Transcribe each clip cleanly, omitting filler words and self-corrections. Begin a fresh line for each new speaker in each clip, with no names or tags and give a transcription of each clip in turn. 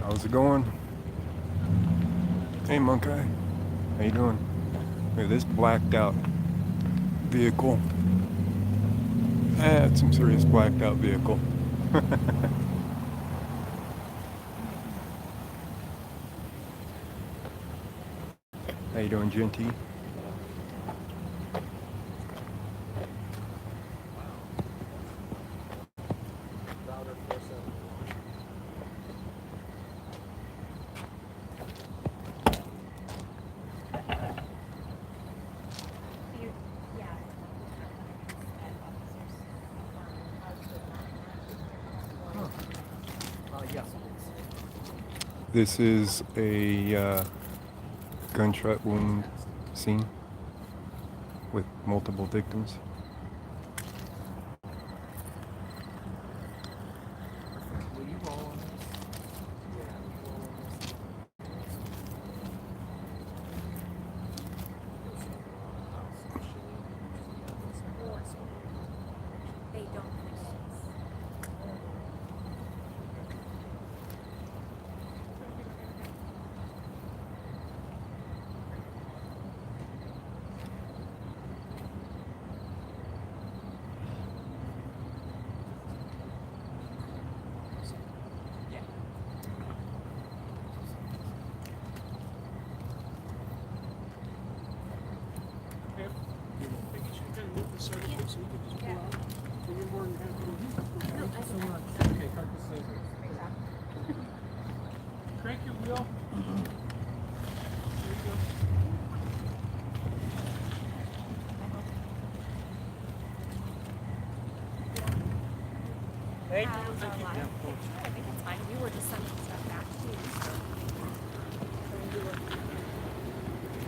How's it going? Hey, Monkey. How you doing? Look at this blacked out vehicle. That's some serious blacked out vehicle. How you doing, Genty? This is a gunshot wound scene with multiple victims.
Crank your wheel. Thank you. Thank you.
I think it's fine. We were just sending stuff back too. So.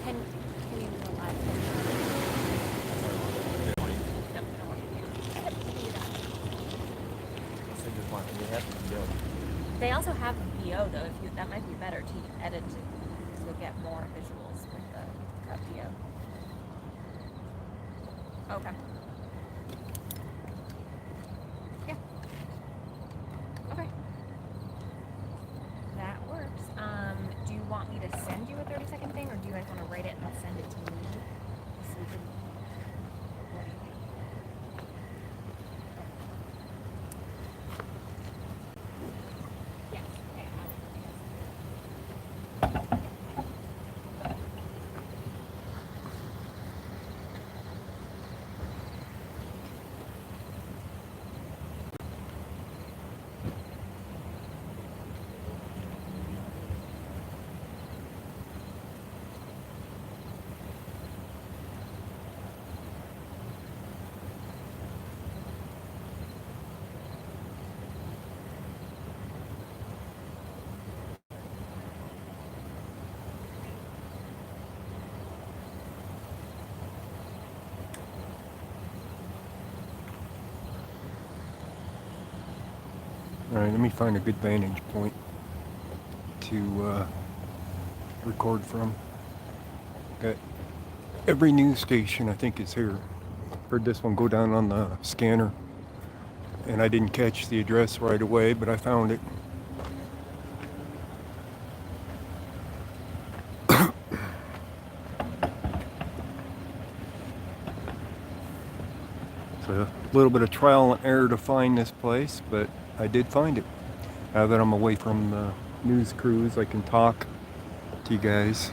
Can you do a live? They also have VO though. If you, that might be better to edit to get more visuals with the cut VO. Okay. Yeah. Okay. That works. Do you want me to send you a 30-second thing, or do you guys want to write it and send it to me? So we can, what do you think? Yes. Okay.
Alright, let me find a good vantage point to record from. Got every news station I think is here. Heard this one go down on the scanner, and I didn't catch the address right away, but I found it. It's a little bit of trial and error to find this place, but I did find it. Now that I'm away from the news crews, I can talk to you guys.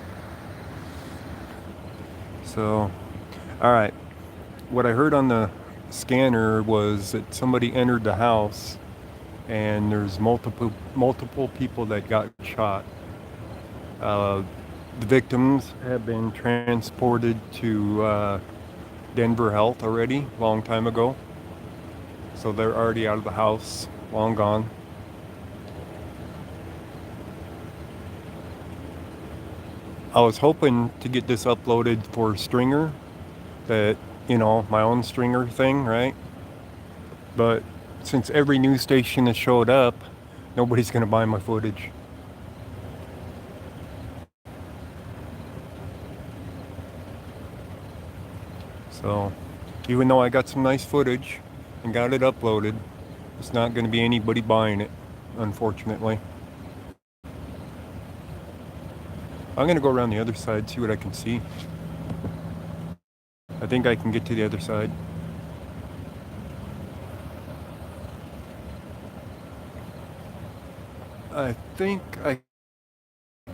So, alright. What I heard on the scanner was that somebody entered the house and there's multiple people that got shot. The victims have been transported to Denver Health already, long time ago. So they're already out of the house, long gone. I was hoping to get this uploaded for Stringer, that, you know, my own Stringer thing, right? But since every news station has showed up, nobody's going to buy my footage. So, even though I got some nice footage and got it uploaded, it's not going to be anybody buying it, unfortunately. I'm gonna go around the other side, see what I can see. I think I can get to the other side. I think I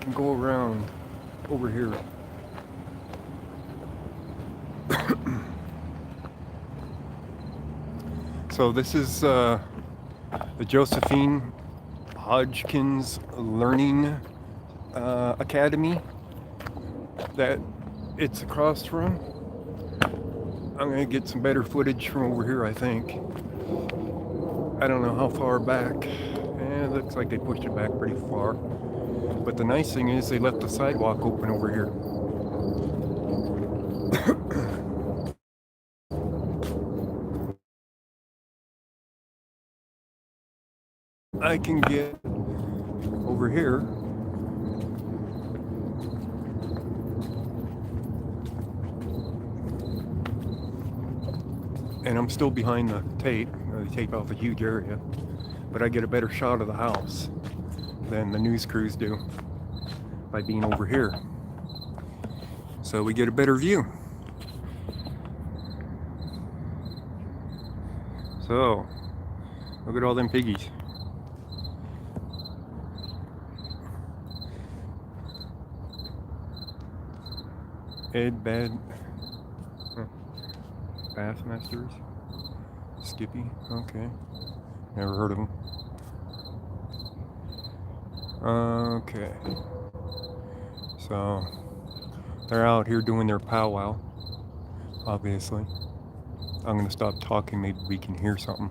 can go around over here. So this is the Josephine Hodgkins Learning Academy that it's across from. I'm gonna get some better footage from over here, I think. I don't know how far back. It looks like they pushed it back pretty far. But the nice thing is they left the sidewalk open over here. I can get over here. And I'm still behind the tape. They tape off a huge area. But I get a better shot of the house than the news crews do by being over here. So we get a better view. So, look at all them piggies. Ed Bad Bassmasters. Skippy, okay. Never heard of them. Okay. So, they're out here doing their powwow, obviously. I'm gonna stop talking, maybe we can hear something.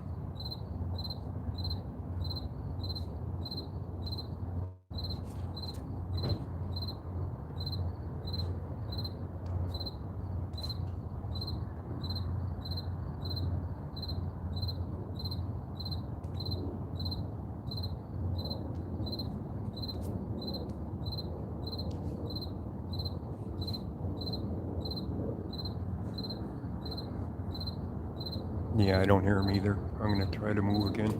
Yeah, I don't hear them either. I'm gonna try to move again.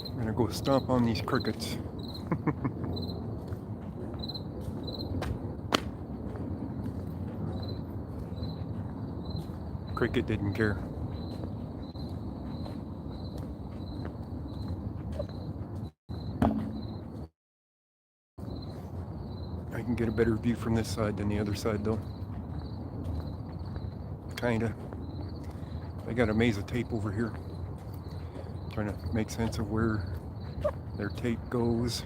I'm gonna go stomp on these crickets. Cricket didn't care. I can get a better view from this side than the other side though. Kinda. I got a maze of tape over here. Trying to make sense of where their tape goes.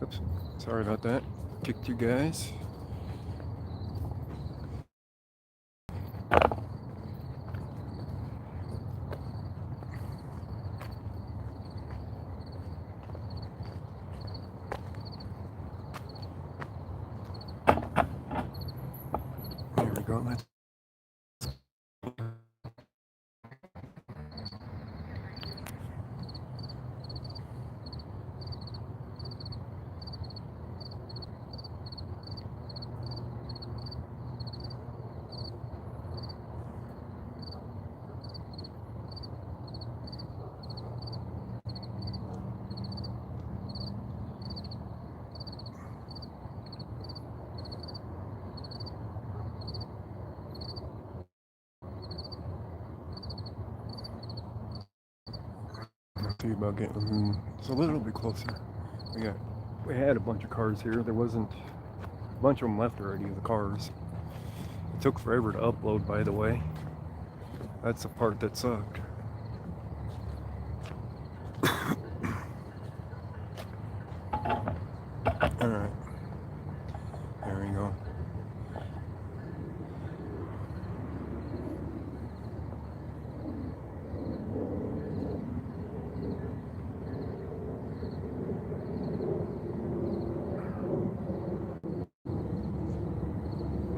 Oops, sorry about that. Kicked you guys. There we go. Let's see about getting it's a little bit closer. We had a bunch of cars here. There wasn't a bunch of them left already, the cars. It took forever to upload, by the way. That's the part that sucked. Alright. There we go.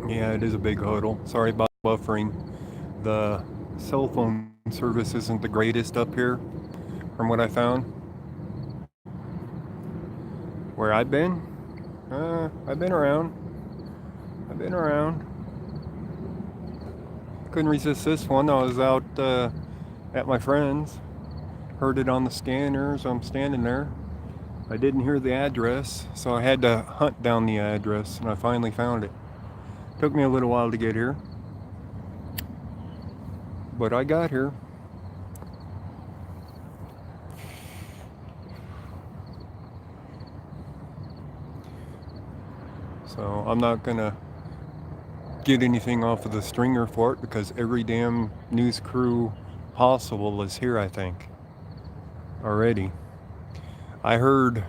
Yeah, it is a big huddle. Sorry about buffering. The cell phone service isn't the greatest up here, from what I found. Where I've been? I've been around. Couldn't resist this one. I was out at my friend's. Heard it on the scanner, so I'm standing there. I didn't hear the address, so I had to hunt down the address, and I finally found it. Took me a little while to get here, but I got here. So I'm not gonna get anything off of the stringer for it because every damn news crew possible is here, I think, already. I heard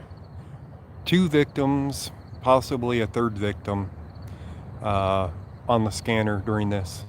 2 victims, possibly a third victim, on the scanner during this.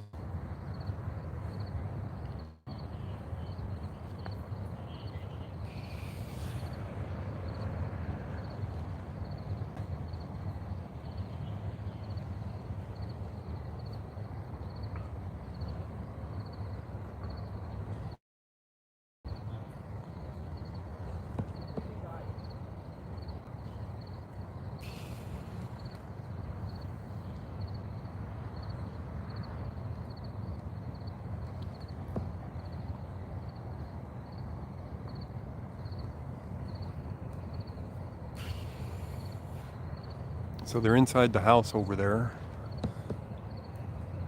So they're inside the house over there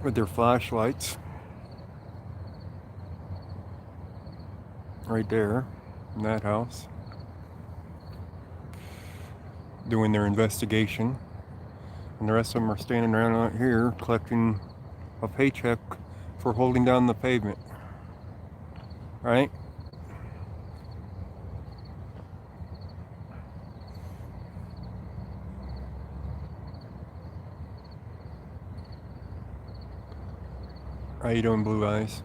with their flashlights. Right there in that house. Doing their investigation. And the rest of them are standing around out here collecting a paycheck for holding down the pavement. Right? How you doing, Blue Eyes?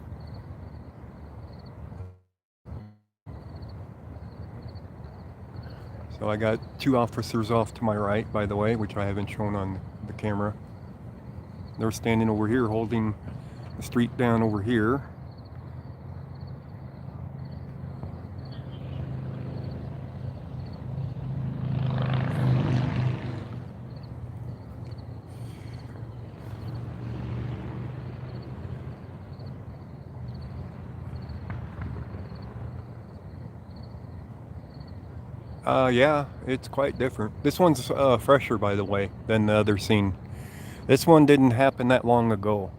So I got 2 officers off to my right, by the way, which I haven't shown on the camera. They're standing over here holding the street down over here. Yeah, it's quite different. This one's fresher, by the way, than the other scene. This one didn't happen that long ago.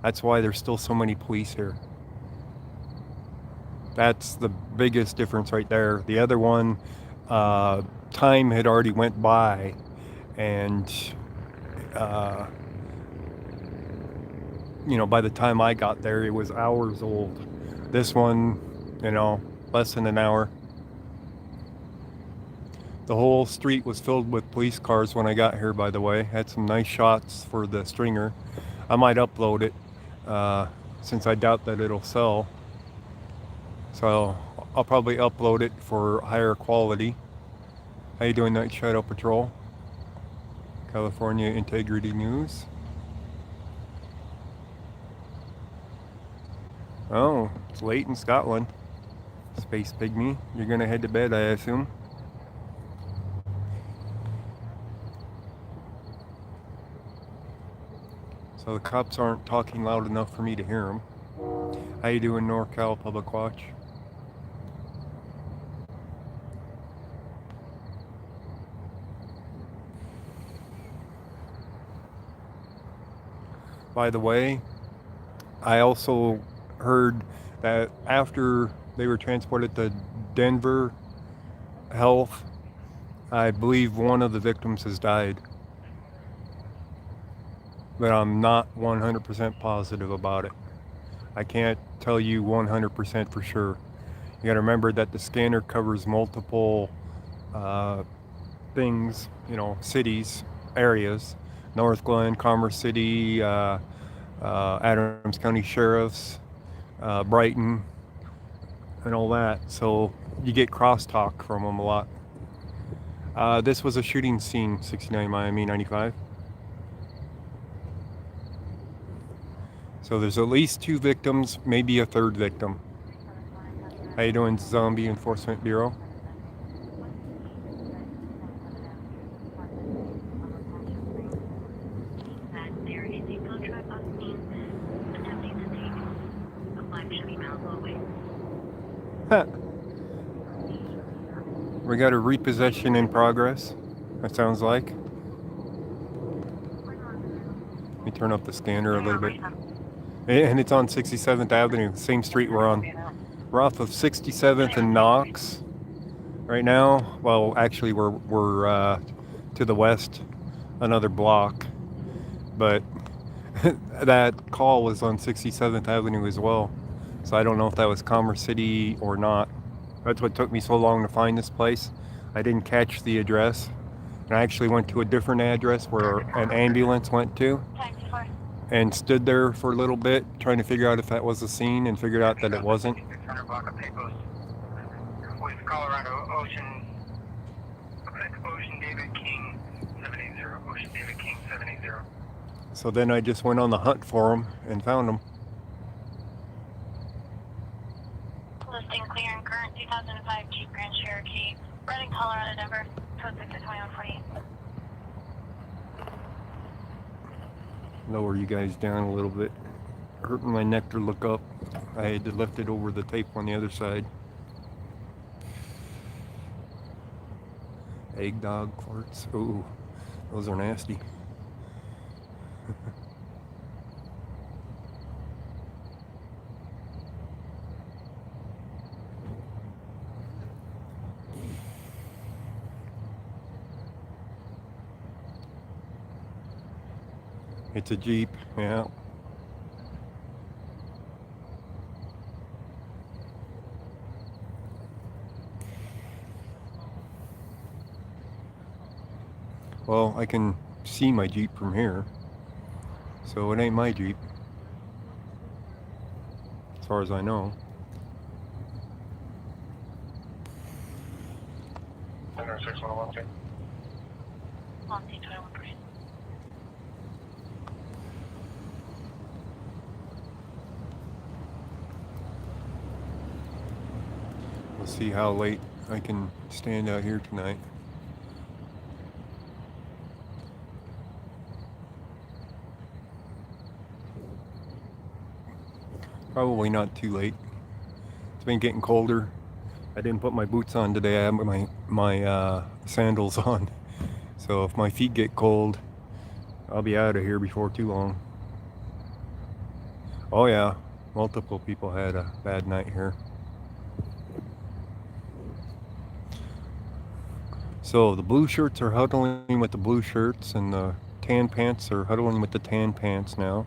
That's why there's still so many police here. That's the biggest difference right there. The other one, time had already went by, and by the time I got there, it was hours old. This one, less than an hour. The whole street was filled with police cars when I got here, by the way. Had some nice shots for the stringer. I might upload it, since I doubt that it'll sell. So I'll probably upload it for higher quality. How you doing, Night Shadow Patrol? California Integrity News. Oh, it's late in Scotland. Space Pygmy, you're gonna head to bed, I assume? So the cops aren't talking loud enough for me to hear them. How you doing, NorCal Public Watch? By the way, I also heard that after they were transported to Denver Health, I believe one of the victims has died. But I'm not 100% positive about it. I can't tell you 100% for sure. You gotta remember that the scanner covers multiple things, cities, areas. North Glen, Commerce City, Adams County Sheriffs, Brighton, and all that. So you get crosstalk from them a lot. This was a shooting scene, 69 Miami 95. So there's at least 2 victims, maybe a third victim. How you doing, Zombie Enforcement Bureau?
There is a contract on scene attempting to take a 5 Chevy Malibu away.
We got a repossession in progress. That sounds like. Let me turn up the scanner a little bit. And it's on 67th Avenue, same street we're on. We're off of 67th and Knox right now. Well, actually, we're to the west, another block. But that call was on 67th Avenue as well. So I don't know if that was Commerce City or not. That's what took me so long to find this place. I didn't catch the address. And I actually went to a different address where an ambulance went to and stood there for a little bit trying to figure out if that was a scene and figured out that it wasn't.
With Colorado Ocean David King 780. Ocean David King 780.
So then I just went on the hunt for him and found him.
Listing clear and current 2005 Jeep Grand Cherokee, running Colorado Denver, code 62148.
Lower you guys down a little bit. Hurting my neck to look up. I had to lift it over the tape on the other side. Egg dog farts. Ooh, those are nasty. It's a Jeep, yeah. Well, I can see my Jeep from here, so it ain't my Jeep, as far as I know.
Center 6112.
121%.
We'll see how late I can stand out here tonight. Probably not too late. It's been getting colder. I didn't put my boots on today. I have my sandals on. So if my feet get cold, I'll be out of here before too long. Oh yeah, multiple people had a bad night here. So the blue shirts are huddling with the blue shirts, and the tan pants are huddling with the tan pants now.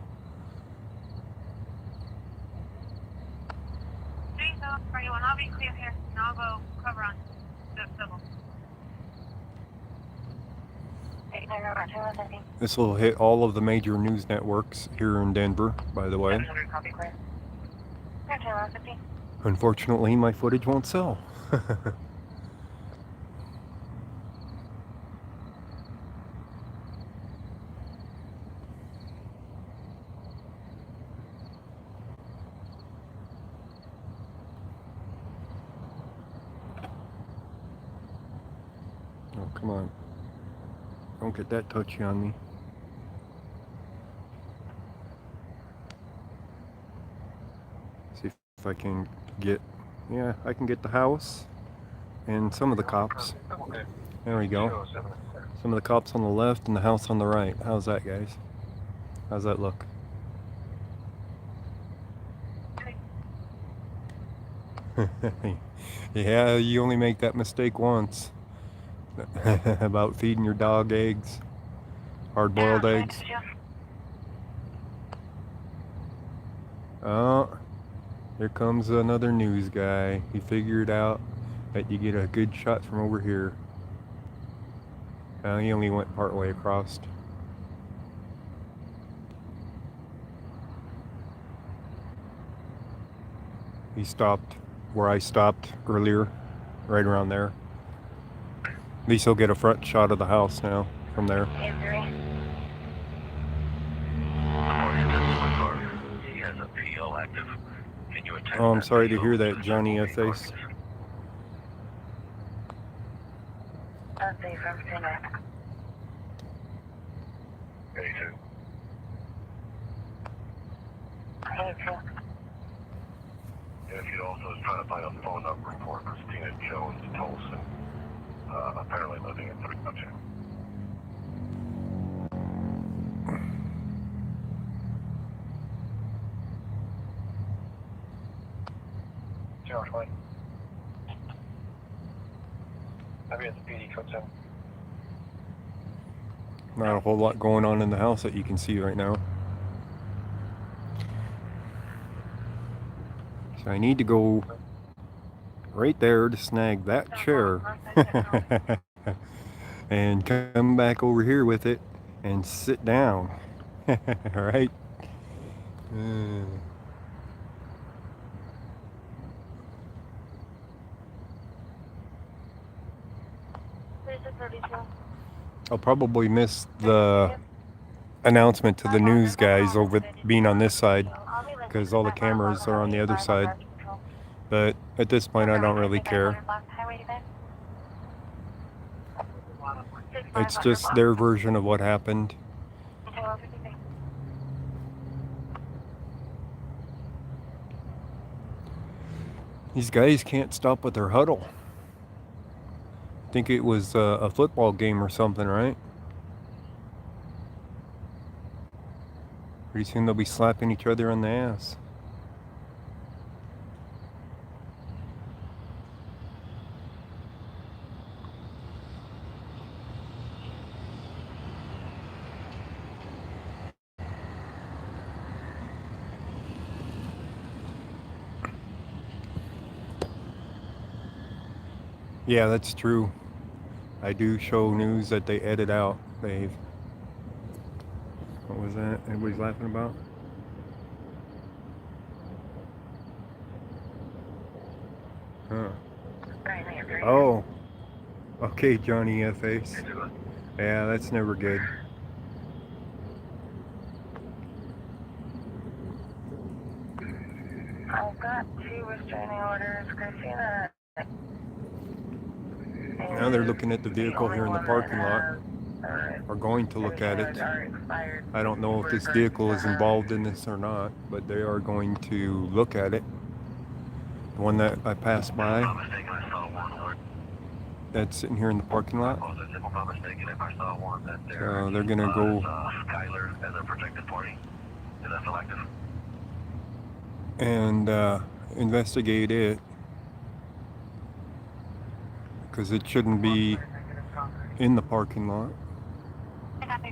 I'll be clear here, and I'll go cover on the civil.
This will hit all of the major news networks here in Denver, by the way. Unfortunately, my footage won't sell. Oh, come on. Don't get that touchy on me. See if I can get, yeah, I can get the house and some of the cops. There we go. Some of the cops on the left and the house on the right. How's that, guys? How's that look? Yeah, you only make that mistake once. About feeding your dog eggs, hard-boiled eggs. Oh, here comes another news guy. He figured out that you get a good shot from over here. He only went part way across. He stopped where I stopped earlier, right around there. At least he'll get a front shot of the house now from there. Oh, I'm sorry to hear that, Johnny F-Face.
If you'd also try to find a phone number for Christina Jones Tolson. apparently living in 302. Zero 20. Maybe it's PD code 7.
Not a whole lot going on in the house that you can see right now. So I need to go right there to snag that chair and come back over here with it and sit down. All right. I'll probably miss the announcement to the news guys over being on this side because all the cameras are on the other side. But at this point, I don't really care. It's just their version of what happened. These guys can't stop with their huddle. I think it was a football game or something, right? Pretty soon they'll be slapping each other on the ass. Yeah, that's true. I do show news that they edit out. What was that? Everybody's laughing about? Huh. Oh. Okay, Johnny F-Ace. Yeah, that's never good.
I've got 2 restraining orders, Christina.
Now they're looking at the vehicle here in the parking lot. Are going to look at it. I don't know if this vehicle is involved in this or not, but they are going to look at it. The one that I passed by, that's sitting here in the parking lot. So they're gonna go and investigate it, because it shouldn't be in the parking lot, at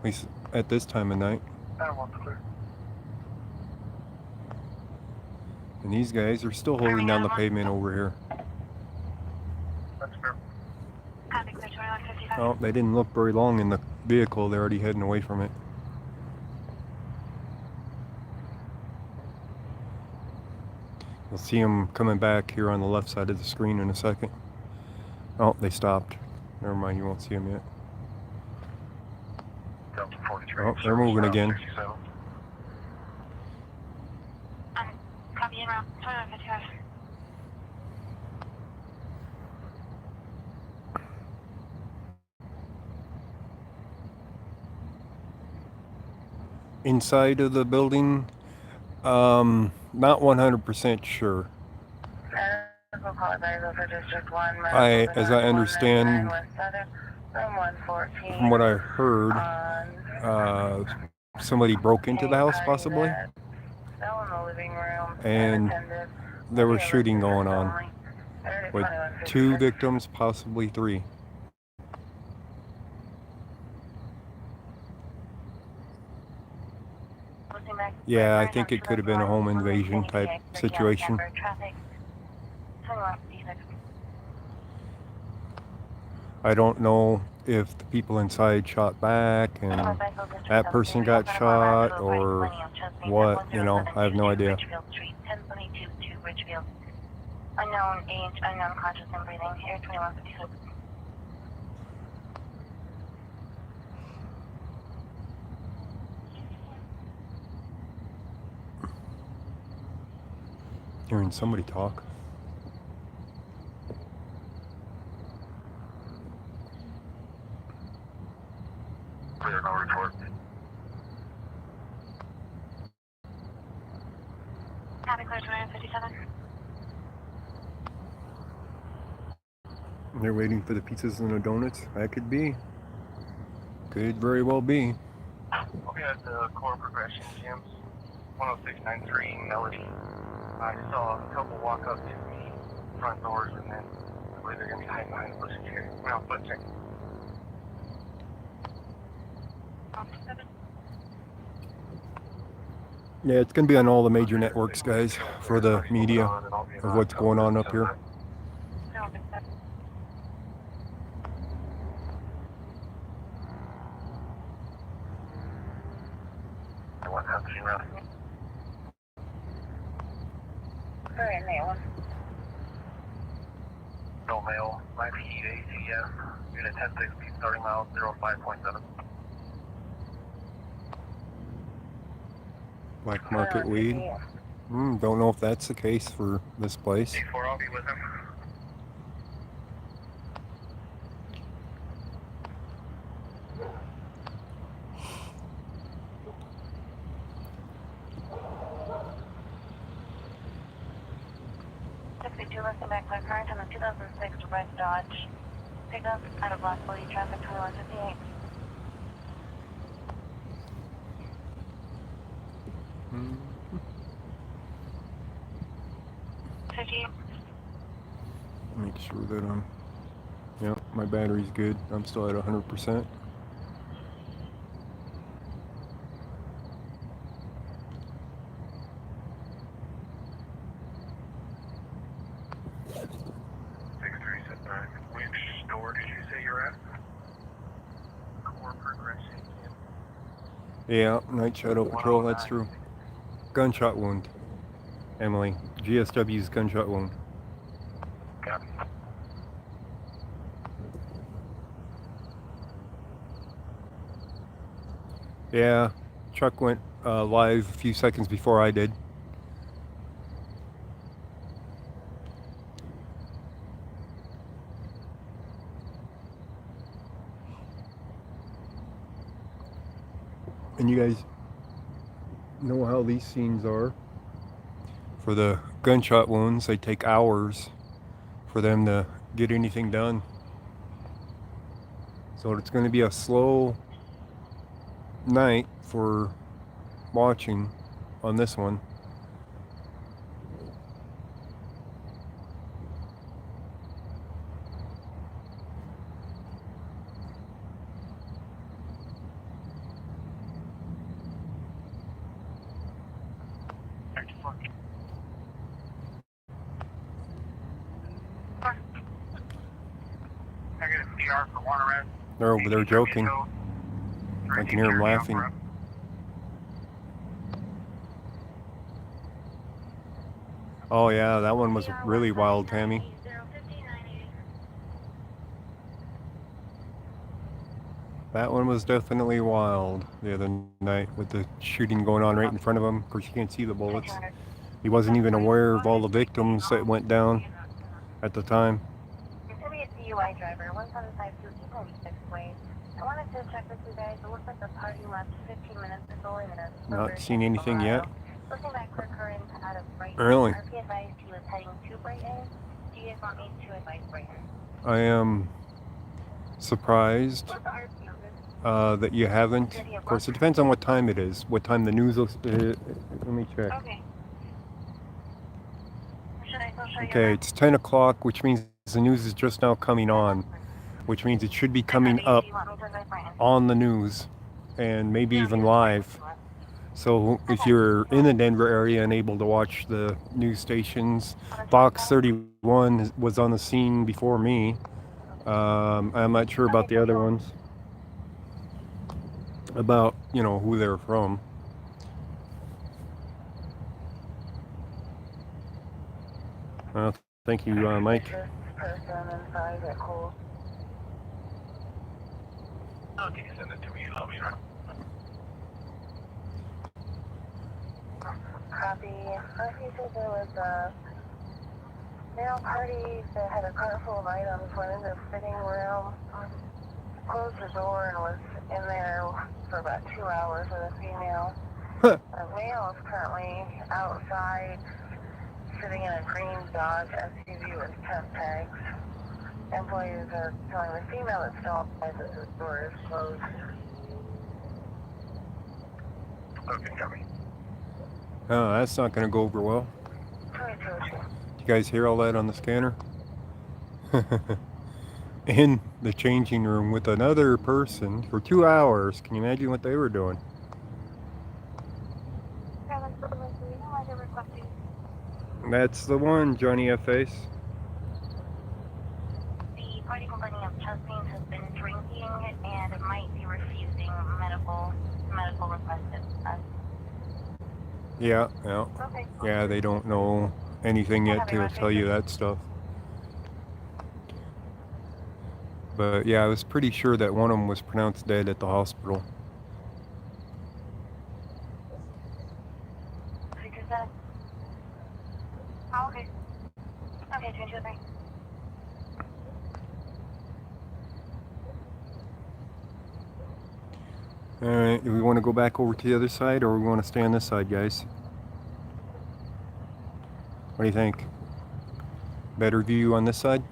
least at this time of night. And these guys are still holding down the pavement over here. Oh, they didn't look very long in the vehicle. They're already heading away from it. You'll see them coming back here on the left side of the screen in a second. Oh, they stopped. Never mind, you won't see them yet. Oh, they're moving again.
Copy in route. 55.
Inside of the building, not 100% sure. As I understand, from what I heard, somebody broke into the house possibly, and there was shooting going on with 2 victims, possibly 3. Yeah, I think it could have been a home invasion type situation. I don't know if the people inside shot back and that person got shot or what, you know, I have no idea.
Unknown age, unknown conscious and breathing, Air 2156.
Hearing somebody talk.
Clear, no report.
Copy, clear 2157.
They're waiting for the pizzas and the donuts. That could be. Could very well be.
Okay, at the core progression gyms, 10693 Melody. I saw a couple walk up to the front doors, and then I believe they're gonna be hiding behind the bushes here. Well, but check.
Yeah, it's going to be on all the major networks, guys, for the media of what's going on up here.
What's happening around?
Current mail.
No mail, 98 ATF, unit 1060, starting mile 05.7.
Black market weed. Don't know if that's the case for this place.
4, I'll be with him.
Listen back to current on the 2006 red Dodge. Pickup out of Lost Lady traffic 2158.
Mm.
50.
Make sure that yeah, my battery's good. I'm still at 100%.
Which store did you say you're at? Core progression.
Yeah, Night Shadow Patrol, that's true. Gunshot wound. Emily, GSW's gunshot wound.
Got it.
Yeah, Chuck went live a few seconds before I did. And you guys know how these scenes are. For the gunshot wounds, they take hours for them to get anything done. So it's going to be a slow night for watching on this one.
I got a PR for one arrest.
They're over there joking. I can hear them laughing. Oh yeah, that one was really wild, Tammy. That one was definitely wild the other night with the shooting going on right in front of him. Of course, you can't see the bullets. He wasn't even aware of all the victims that went down at the time.
It's going to be a DUI driver, 1752 East Way. I wanted to check with you guys. It looks like the party left 15 minutes ago in a
Not seen anything yet.
Looking back for current out of Brighton.
Really?
RP advised he was heading to Brighton. Do you guys want me to advise Brighton?
I am surprised
What's the RP
that you haven't. Of course, it depends on what time it is. What time the news looks. Let me check.
Okay. Should I still show you
Okay, it's 10 o'clock, which means the news is just now coming on, which means it should be coming up on the news and maybe even live. So if you're in the Denver area and able to watch the news stations, Fox 31 was on the scene before me. I'm not sure about the other ones, about, who they're from. Thank you, Mike.
Okay, send it to me. I'll be right.
Copy. He said there was a male party that had a car full of items, went into the fitting room, closed the door, and was in there for about 2 hours with a female.
Huh.
The male is currently outside, sitting in a green Dodge SUV with temp tags. employees are telling the female that's still alive that the door is closed.
Okay, copy.
Oh, that's not going to go over well.
2202.
You guys hear all that on the scanner? In the changing room with another person for 2 hours. Can you imagine what they were doing? That's the one, Johnny F. Face.
The party complaining of chest pains has been drinking and might be refusing medical requests.
Yeah.
Okay.
Yeah, they don't know anything yet to tell you that stuff. But yeah, I was pretty sure that one of them was pronounced dead at the hospital.
Oh, okay. Okay, 223.
Alright, do we want to go back over to the other side or we want to stay on this side, guys? What do you think? Better view on this side?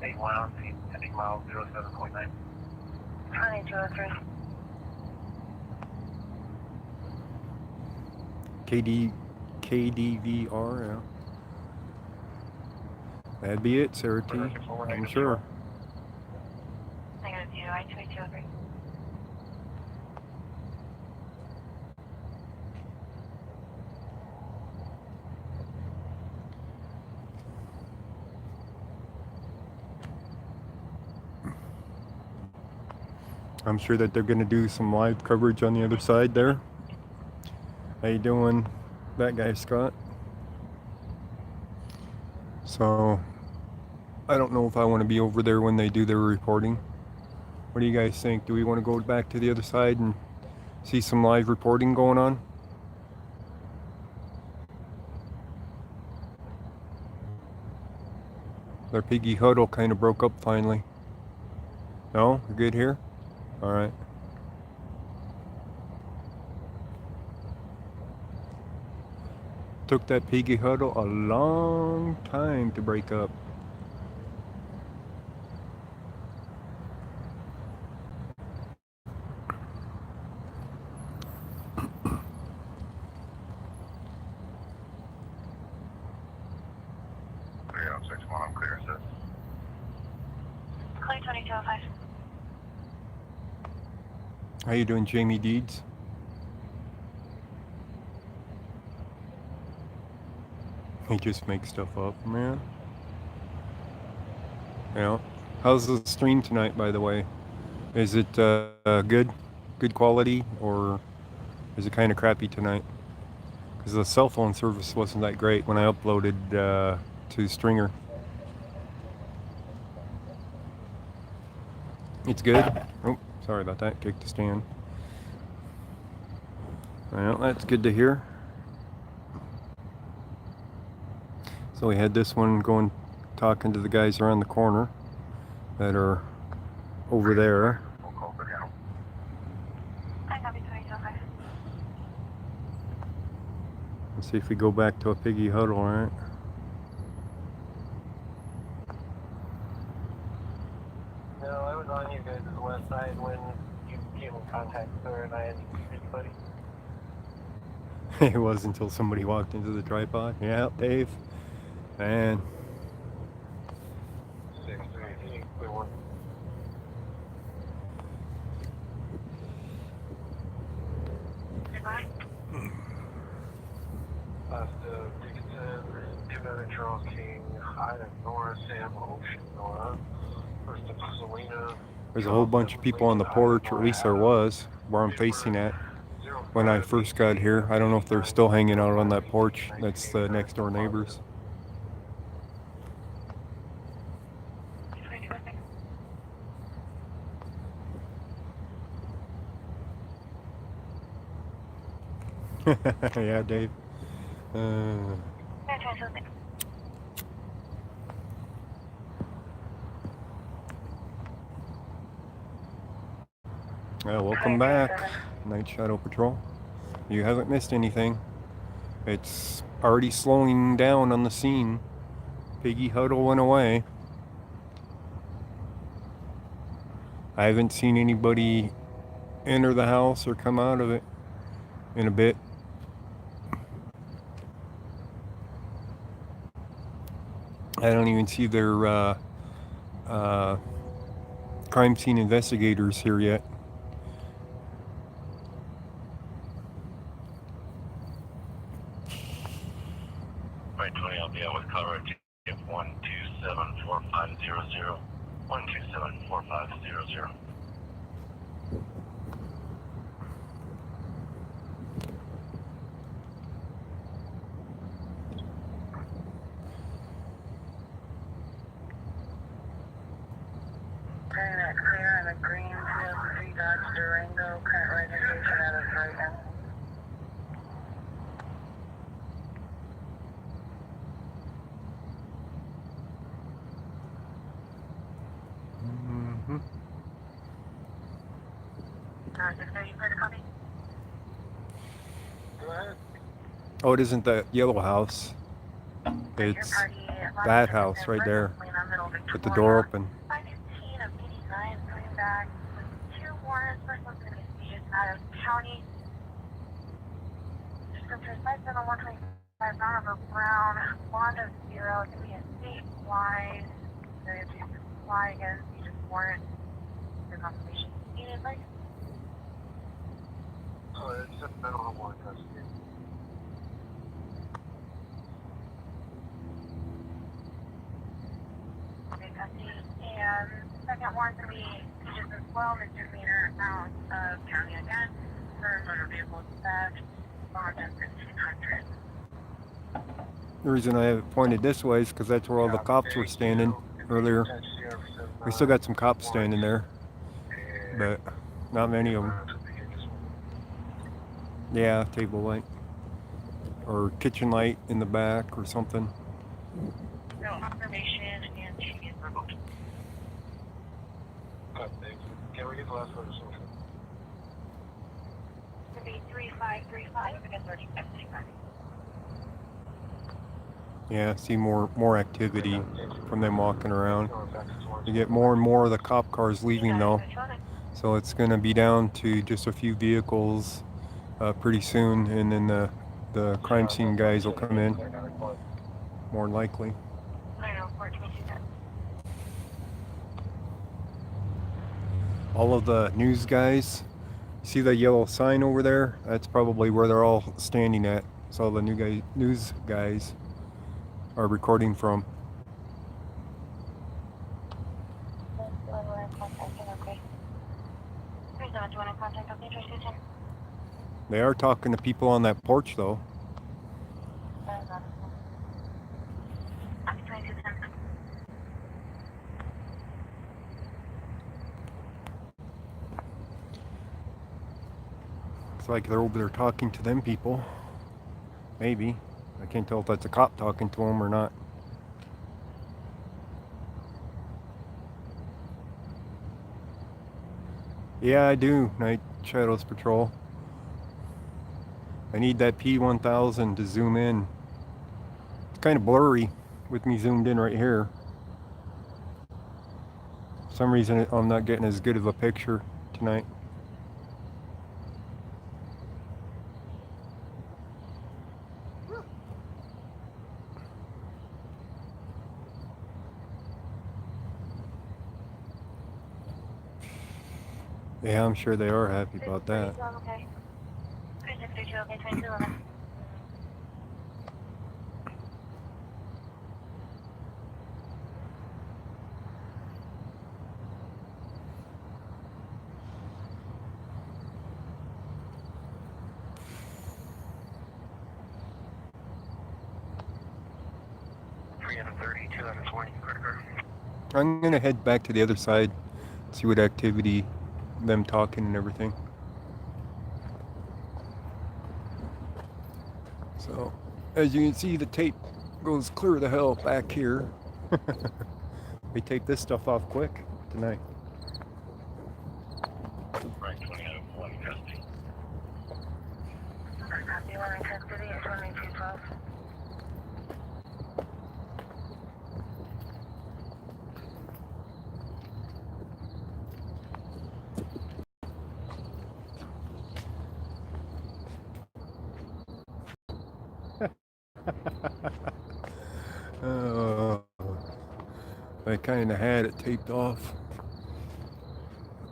8 miles, heading mile 07.9.
2203.
KDVR, yeah. That'd be it, Sarah T. I'm sure.
Negative 2, I-2203.
I'm sure that they're going to do some live coverage on the other side there. How you doing, that guy, Scott? So, I don't know if I want to be over there when they do their reporting. What do you guys think? Do we want to go back to the other side and see some live reporting going on? Their piggy huddle kind of broke up finally. No? You're good here? Alright. Took that piggy huddle a long time to break up.
Clear out 61, I'm clear, sir.
Clear 2205.
How you doing, Jamie Deeds? He just makes stuff up, man. Yeah. How's the stream tonight, by the way? Is it good? Good quality? Or is it kind of crappy tonight? Because the cell phone service wasn't that great when I uploaded to Stringer. It's good? Oh, sorry about that. Kicked the stand. Well, that's good to hear. So we had this one going, talking to the guys around the corner that are over there.
We'll call for now.
I copy 2205.
Let's see if we go back to a piggy huddle, alright?
No, I was on you guys' west side when you came in contact with her and I had anybody.
It was until somebody walked into the tripod. Yeah, Dave. Man.
638, clear one.
Goodbye.
Last Dickinson, 2 Charles King, Ida Nora, Sam Ocean Nora, first of Selena.
There's a whole bunch of people on the porch, or at least there was, where I'm facing at. When I first got here, I don't know if they're still hanging out on that porch. That's the next door neighbors.
2206.
Yeah, Dave.
Clear 2206.
Well, welcome back, Night Shadow Patrol. You haven't missed anything. It's already slowing down on the scene. Piggy Huddle went away. I haven't seen anybody enter the house or come out of it in a bit. I don't even see their crime scene investigators here yet.
Right 20, I'll be out with coverage. If 1274500. 1274500.
Turning that clear on the green field 3 Dodge Durango, current registration out of Brighton.
Mm-hmm.
You put a copy? Go ahead.
Oh, it isn't that yellow house. It's that house right there with the door open.
515 of 89 coming back with 2 warrants. First one's going to be seized out of county. Just go through 57-125 round over Brown. Bond of 0. It's going to be a statewide. Area 2 supply again. Seized warrant. Your confirmation needed, like.
Oh, it's a federal warrant custody.
Okay, custody. And second warrant going to be seized as well. Misdemeanor out of county again for motor vehicle theft. Bond of 1,500.
The reason I have it pointed this way is because that's where all the cops were standing earlier. We still got some cops standing there, but not many of them. Yeah, table light or kitchen light in the back or something.
No confirmation and she is revoked.
Thank you. Can we get the last one?
It's going to be 3535 against 3565.
Yeah, see more activity from them walking around. You get more and more of the cop cars leaving though, so it's going to be down to just a few vehicles pretty soon, and then the crime scene guys will come in, more than likely. All of the news guys, see the yellow sign over there? That's probably where they're all standing at. So the news guys are recording from. They are talking to people on that porch though. It's like they're over there talking to them people. Maybe. I can't tell if that's a cop talking to them or not. Yeah, I do. Night Shadows Patrol. I need that P1000 to zoom in. It's kind of blurry with me zoomed in right here. For some reason I'm not getting as good of a picture tonight. Yeah, I'm sure they are happy about that. I'm gonna head back to the other side, see what activity, them talking and everything. So, as you can see, the tape goes clear the hell back here. We tape this stuff off quick tonight.
Right 20 out of 1 custody.
Copy, Wellington City at 2212.
Oh, I kind of had it taped off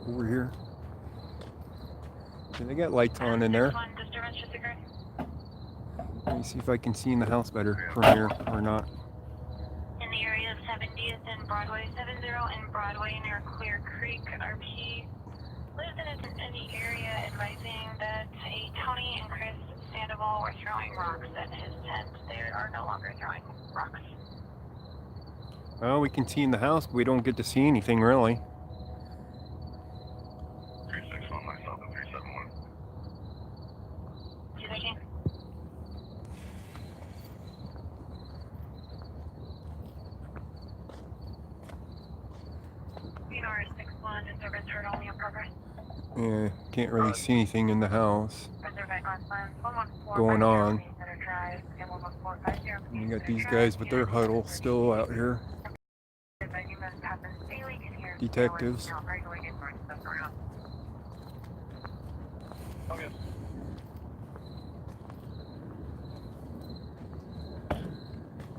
over here. Yeah, they got lights on in there.
Disturbance just occurred.
Let me see if I can see in the house better from here or not.
In the area of 70th and Broadway, 70 and Broadway near Clear Creek, RP lives in the area advising that a Tony and Chris Sandoval were throwing rocks at his tent. They are no longer throwing rocks.
Well, we can see in the house, but we don't get to see anything really.
361 myself and 371.
213. Venor 61, disturbance heard only in progress.
Yeah, can't really see anything in the house
Reserve icon sign, 114.
going on.
Center Drive, and 11450.
And you got these guys with their huddle still out here. Detectives.
Okay.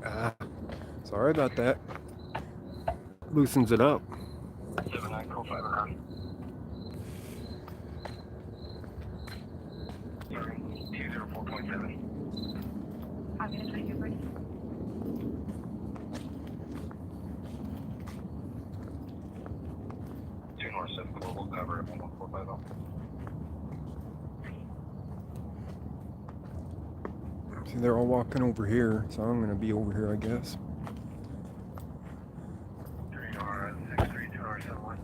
Ah, sorry about that. Loosens it up.
7945 around. Sorry, 204.7.
I'm going to take you ready.
Two North 7 global cover at 11450.
See, they're all walking over here, so I'm gonna be over here, I guess.
3R63, 2R71.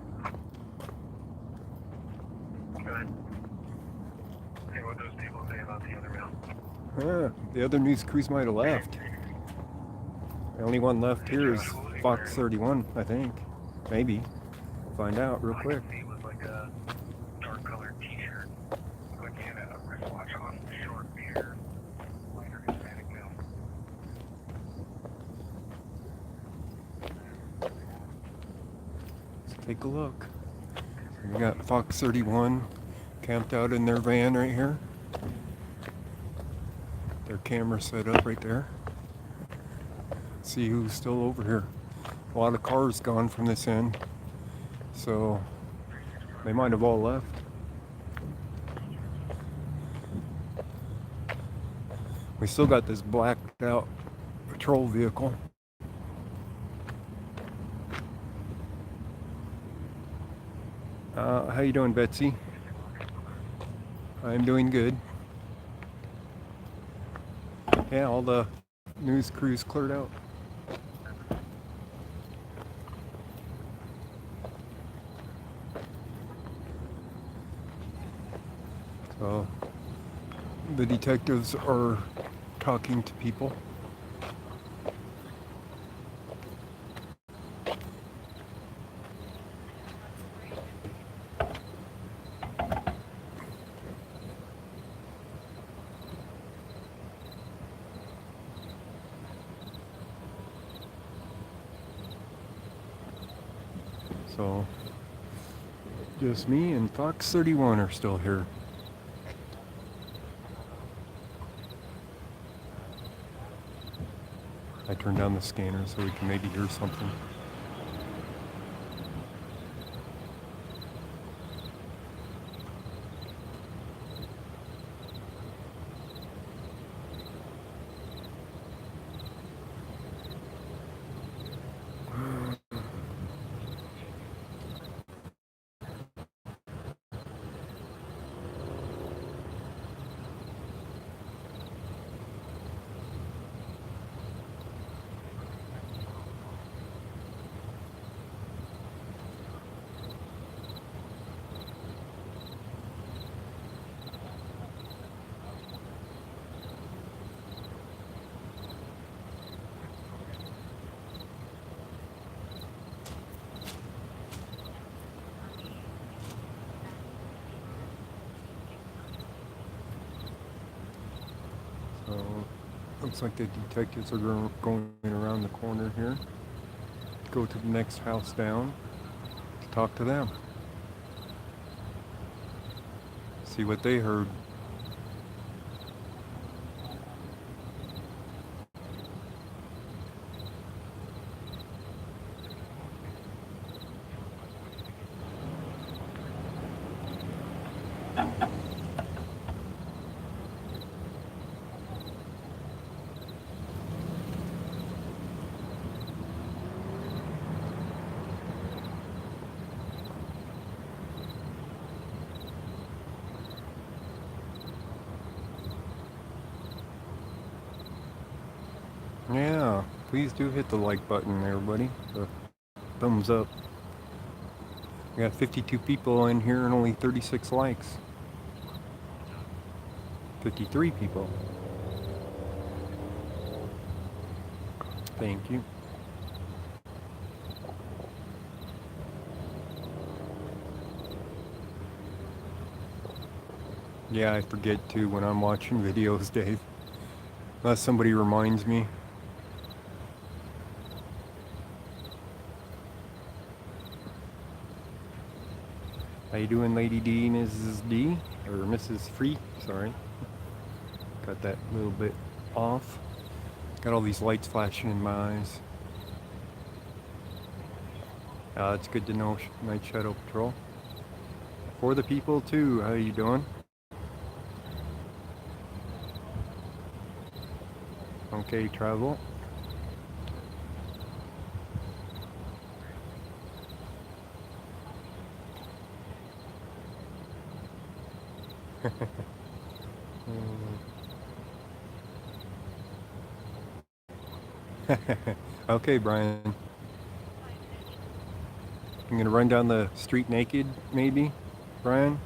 Go ahead. Hey, what those people say about the other rail?
The other news crews might have left. The only one left here is Fox 31, I think. Maybe. Find out real quick.
It was like a dark colored t-shirt. Looked like he had a wristwatch on, short beard, lighter Hispanic male.
Let's take a look. We got Fox 31 camped out in their van right here. Their camera set up right there. See who's still over here. A lot of cars gone from this end, so they might have all left. We still got this blacked out patrol vehicle. How you doing, Betsy? I'm doing good. Yeah, all the news crews cleared out. So the detectives are talking to people. So just me and Fox 31 are still here. I turned down the scanner so we can maybe hear something. So looks like the detectives are going around the corner here. Go to the next house down to talk to them. See what they heard. Yeah, please do hit the like button, everybody. The thumbs up. We got 52 people in here and only 36 likes. 53 people. Thank you. Yeah, I forget too when I'm watching videos, Dave. Unless somebody reminds me. How you doing, Lady D, Mrs. D? Or Mrs. Free, sorry. Got that a little bit off. Got all these lights flashing in my eyes. It's good to know, Night Shadow Patrol. For the people too, how you doing? Okay, travel. Okay, Brian. I'm gonna run down the street naked, maybe, Brian?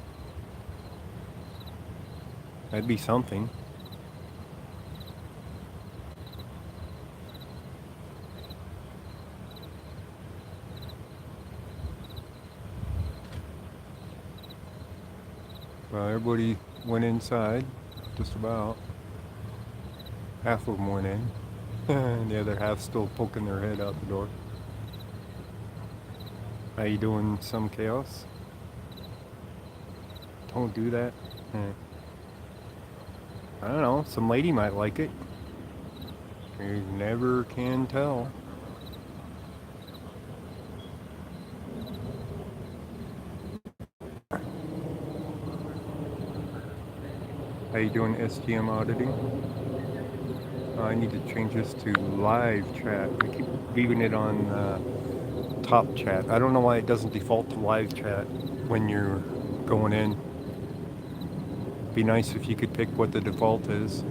That'd be something. Well, everybody went inside, just about. Half of them went in, and the other half still poking their head out the door. How you doing, some chaos? Don't do that. I don't know, some lady might like it. You never can tell. How you doing, STM auditing? I need to change this to live chat. I keep leaving it on top chat. I don't know why it doesn't default to live chat when you're going in. Be nice if you could pick what the default is.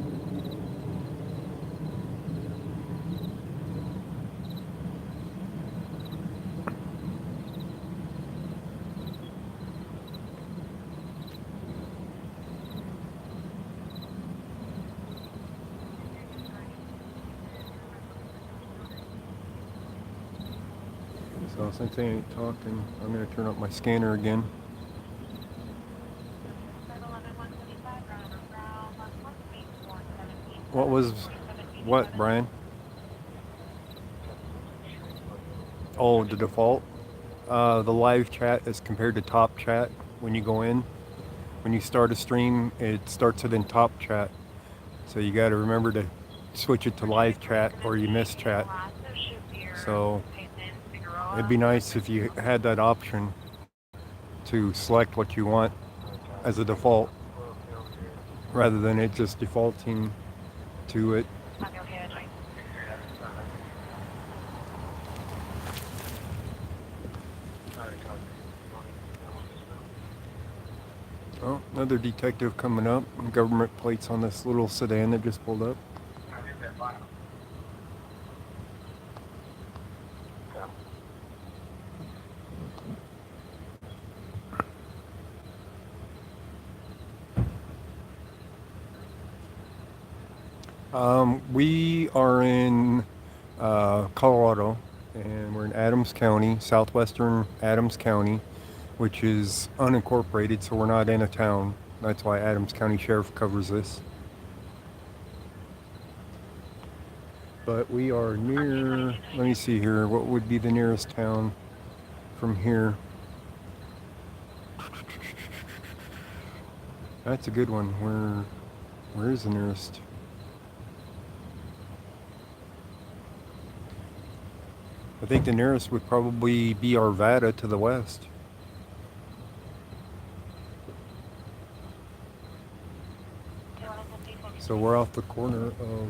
So since they ain't talking, I'm going to turn up my scanner again. What, Brian? Oh, the default? The live chat is compared to top chat when you go in. When you start a stream, it starts it in top chat. So you got to remember to switch it to live chat or you miss chat. So it'd be nice if you had that option to select what you want as a default rather than it just defaulting to it. Oh, another detective coming up. Government plates on this little sedan that just pulled up. We are in Colorado, and we're in Adams County, southwestern Adams County, which is unincorporated, so we're not in a town. That's why Adams County Sheriff covers this. But we are near, let me see here, what would be the nearest town from here? That's a good one. Where is the nearest? I think the nearest would probably be Arvada to the west. So we're off the corner of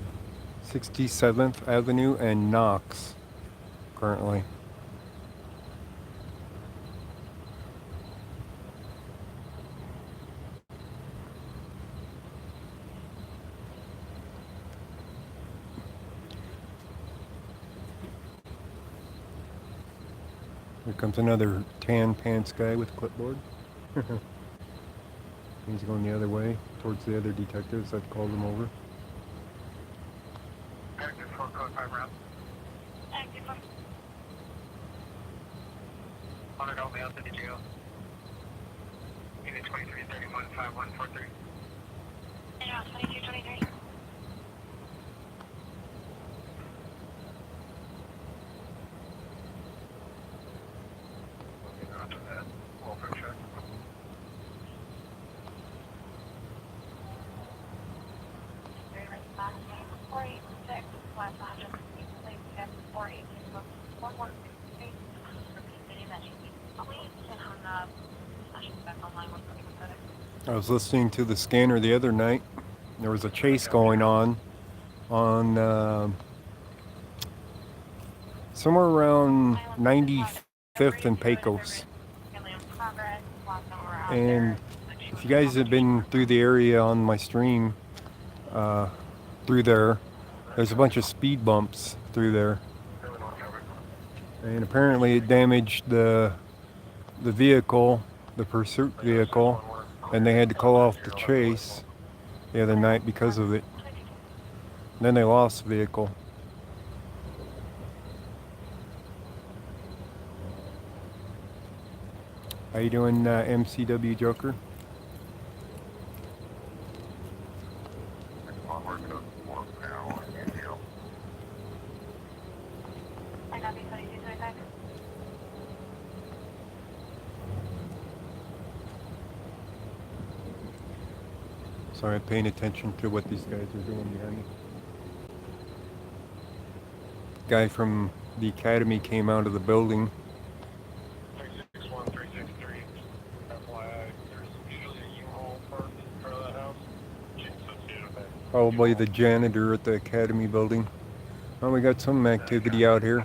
67th Avenue and Knox currently. Here comes another tan pants guy with a clipboard. He's going the other way, towards the other detectives that called him over.
Active 4 code 5 round.
Active 4.
On it, only out to the jail. Unit 2331 5143.
And out 2223.
After that, welfare check.
I was listening to the scanner the other night. There was a chase going on somewhere around 95th and Pecos. And if you guys have been through the area on my stream, through there's a bunch of speed bumps through there. And apparently it damaged the vehicle, the pursuit vehicle, and they had to call off the chase the other night because of it. And then they lost the vehicle. How you doing, MCW Joker? Sorry, I'm paying attention to what these guys are doing behind me. Guy from the academy came out of the building.
361363. FYI, there's usually a U-Haul parked in front of that house. Chief associated with that.
Probably the janitor at the academy building. Oh, we got some activity out here.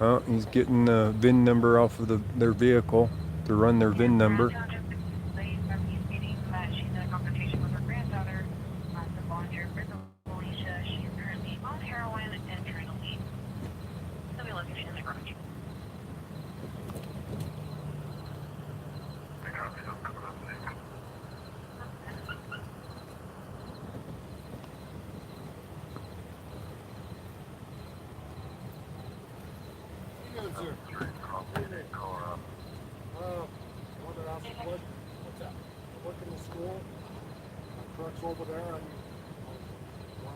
Oh, he's getting the VIN number off of their vehicle to run their VIN number.
Over there, and want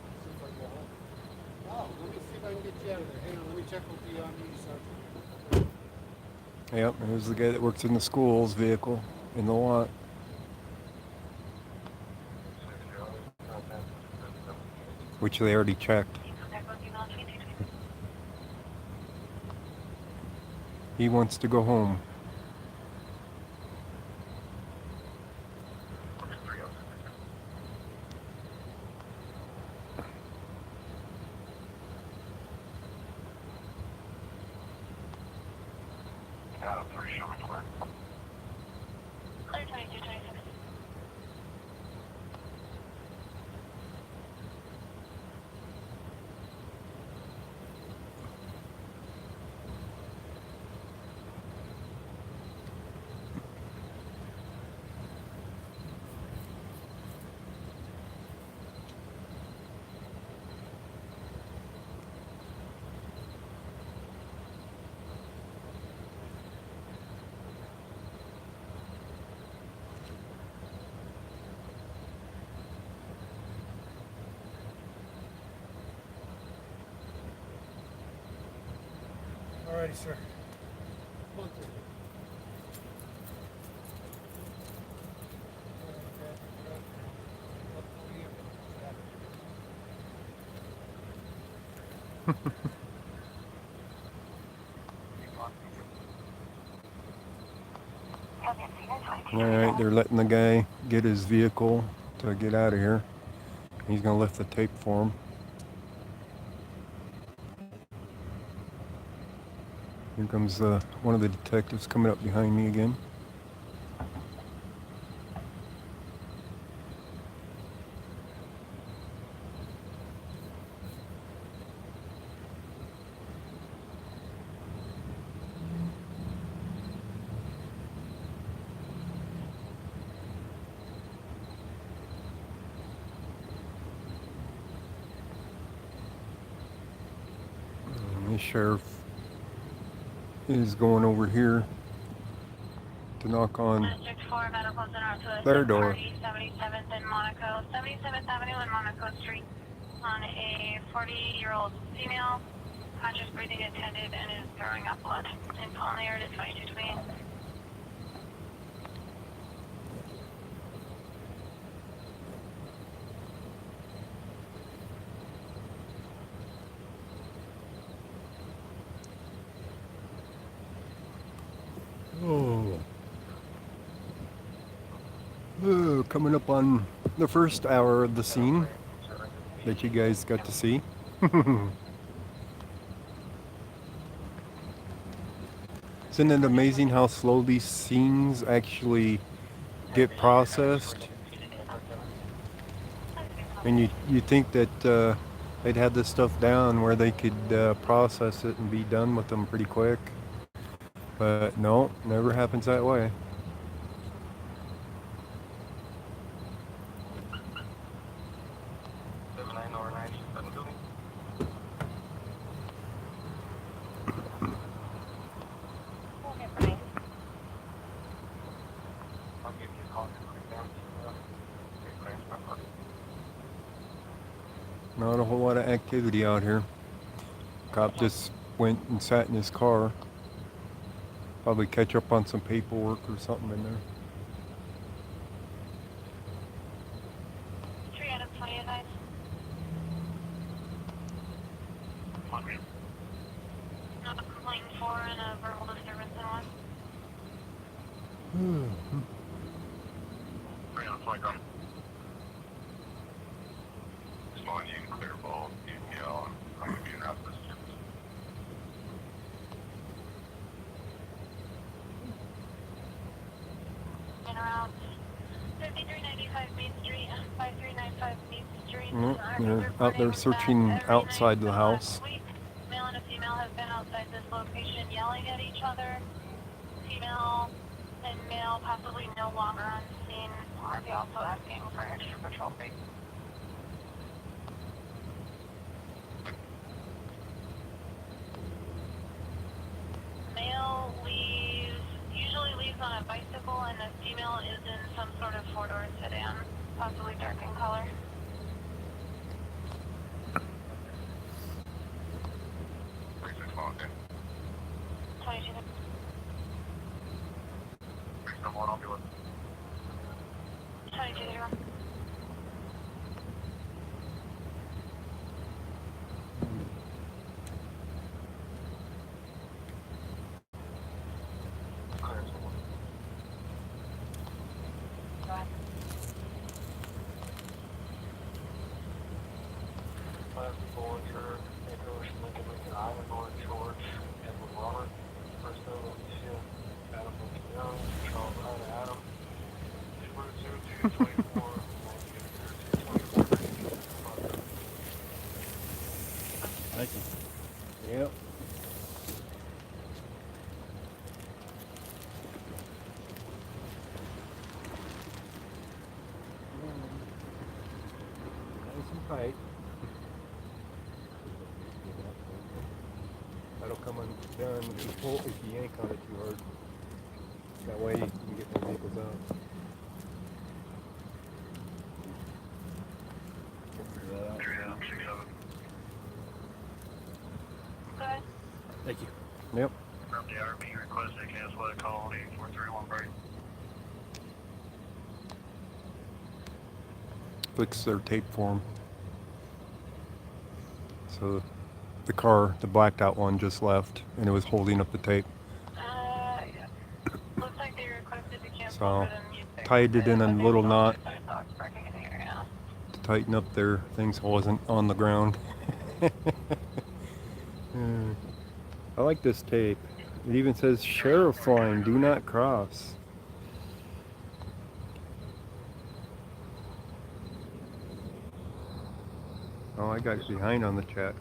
to see if I can get home. Oh, let me see if I can get you out of there. Hang on, let me check with the news sergeant.
Yep, there's the guy that works in the school's vehicle in the lot. Which they already checked. He wants to go home.
Alrighty, sir.
Come on, through.
All right, they're letting the guy get his vehicle to get out of here. He's gonna lift the tape for him. Here comes one of the detectives coming up behind me again. The sheriff is going over here to knock on
District 4 Medical Center to
their
assist
door.
party 77th and Monaco, 77th Avenue and Monaco Street on a 40-year-old female, conscious breathing attended and is throwing up blood. And on the air to 2220.
Oh, coming up on the first hour of the scene that you guys got to see. Isn't it amazing how slow these scenes actually get processed? And you think that they'd have this stuff down where they could process it and be done with them pretty quick. But no, never happens that way. Not a whole lot of activity out here. Cop just went and sat in his car. Probably catch up on some paperwork or something in there.
3 out of 20 advice. No complaint in 4 and a verbal disturbance in 1.
3 on 20, gun. Small and clear ball, UPL, I'm going to be in route this.
In route 5395 Main Street, 5395 Main Street.
They're out there searching outside the house.
Male and a female have been outside this location yelling at each other. Female and male possibly no longer on scene. Are they also asking for an extra patrol fee? Male usually leaves on a bicycle, and the female is in some sort of four-door sedan, possibly dark in color.
Okay.
22.
Someone, I'll be with
22.
Thank you.
Yep. Nice and tight. That'll come undone if you pull, if you yank on it too hard. That way you can get the vehicles out.
Good.
Thank you.
Yep.
From the RB, request to cancel that call 8431 break.
Fix their tape for them. So the car, the blacked out one, just left, and it was holding up the tape.
Yeah. Looks like they requested to cancel
So
for the music.
tied it in a little knot
Dogs barking in the area.
to tighten up their things so it wasn't on the ground. I like this tape. It even says sheriff line, do not cross. Oh, I got behind on the chat.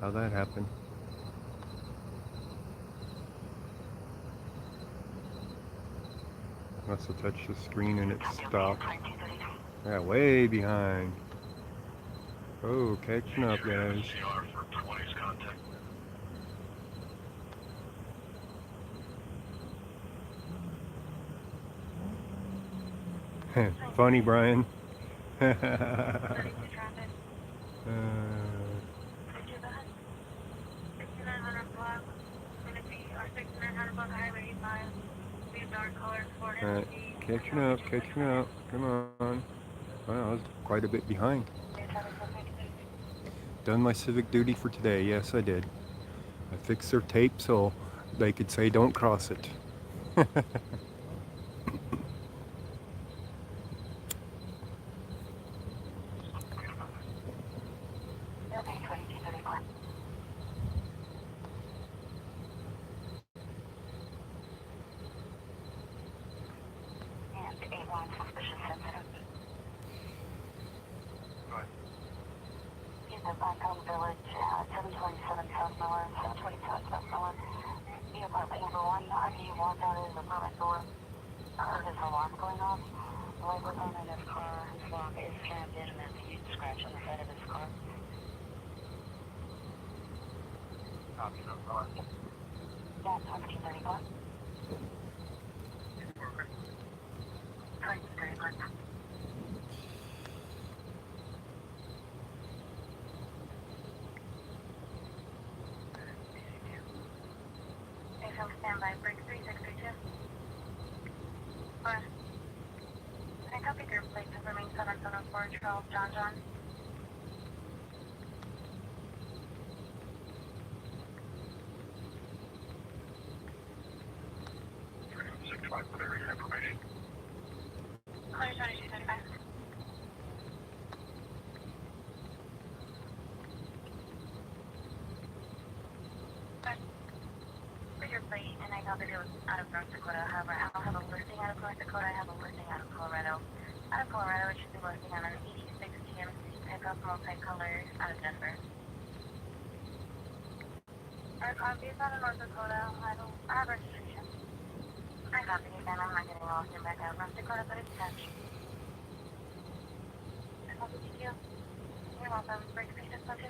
How'd that happen? Must have touched the screen and it stopped. Yeah, way behind. Oh, catching up, guys.
CR for 20's contact.
Funny, Brian.
Traffic.
Uh,
6900 block. Gonna be our 6900 block highway 85. Be a dark color Ford
Alright,
MC.
catching up. Come on. Wow, I was quite a bit behind. Done my civic duty for today. Yes, I did. I fixed their tape so they could say don't cross it.
Okay, 2231. And 81 suspicious sensitive. In the Blackcomb Village, 727 South Miller, 727 South Miller. The apartment number 1, he walked out of his apartment door, heard his alarm going off. The light was on in his car, his lock is jammed in, and there's a huge scratch on the side of his car.
Copy, no problem.
Yeah, 1731. 2031. AFM standby, break 3632. Can I copy your plate confirming 774 Charles John John?
Six five for their information.
Clear 2235. For your plate, and I got that it was out of North Dakota. However, I don't have a listing out of North Dakota. I have a listing out of Colorado. Out of Colorado, it should be listing on an 86 GMC pickup multicolor out of Denver. Our copy is out of North Dakota. I have registration. I copy again. I'm not getting lost in back out of North Dakota, but it's touch. I copy you. You're welcome. Break 3612.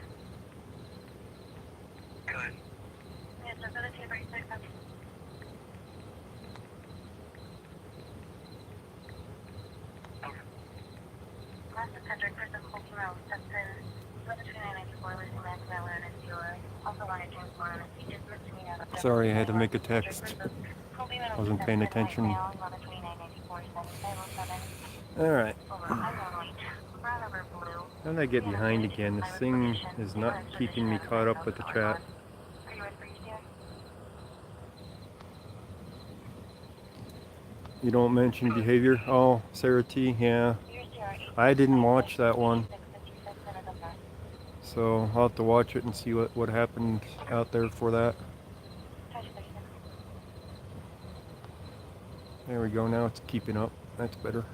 Good.
Yes, sir. For the 236 copy. Master Patrick, Crystal Colton Road, Stetson, 2994, losing Max Miller and his dealer. Also wanted James Warren, he just missed me out of
Sorry, I had to make a text. Wasn't paying attention. Alright. How did I get behind again? This thing is not keeping me caught up with the chat. You don't mention behavior? Oh, Sarah T, yeah. I didn't watch that one. So I'll have to watch it and see what happened out there for that. There we go, now it's keeping up. That's better.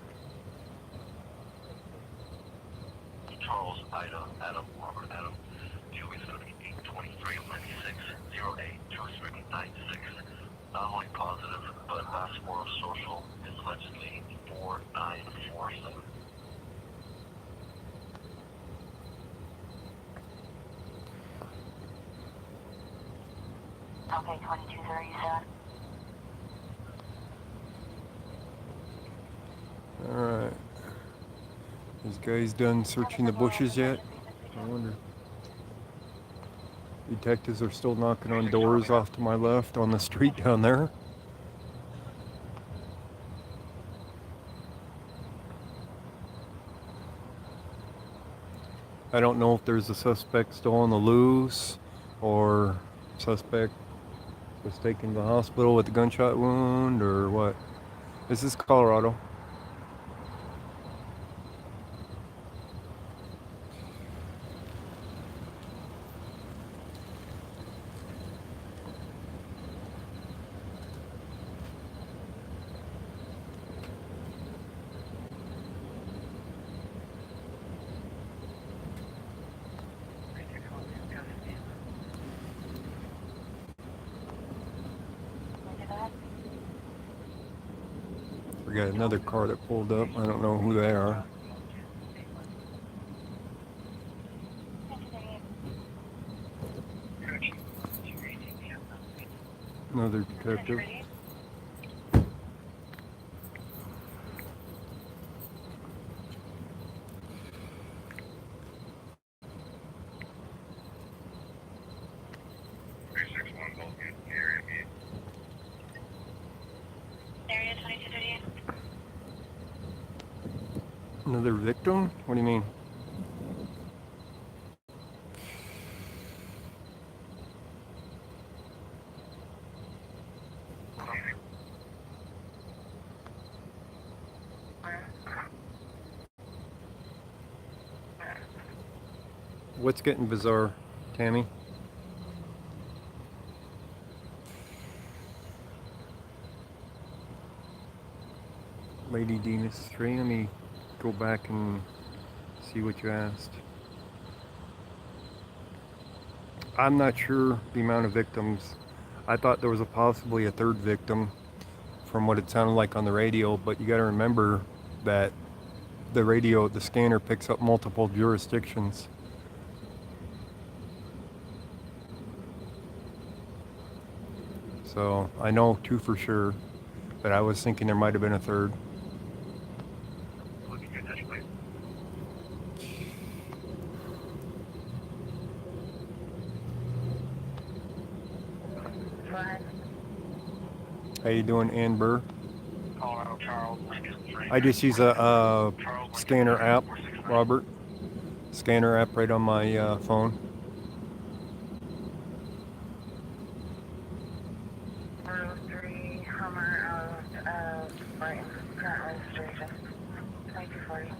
Charles, Ida, Adam, Robert, Adam, Julie 7823 96 08 2396. Not only positive, but last four of social is allegedly 4947.
Okay, 2237.
Alright. These guys done searching the bushes yet? I wonder. Detectives are still knocking on doors off to my left on the street down there. I don't know if there's a suspect still on the loose or suspect was taken to the hospital with a gunshot wound or what. This is Colorado. We got another car that pulled up. I don't know who they are. Another detective.
Area 2238.
Another victim? What do you mean? What's getting bizarre, Tammy? Lady Venus 3, let me go back and see what you asked. I'm not sure the amount of victims. I thought there was possibly a third victim from what it sounded like on the radio, but you got to remember that the scanner picks up multiple jurisdictions. So I know two for sure, but I was thinking there might have been a third. How you doing, Ann Burr?
Colorado Charles.
I just use a scanner app, Robert. Scanner app right on my phone.
Row 3, Hummer of Brighton, current registration, 2240.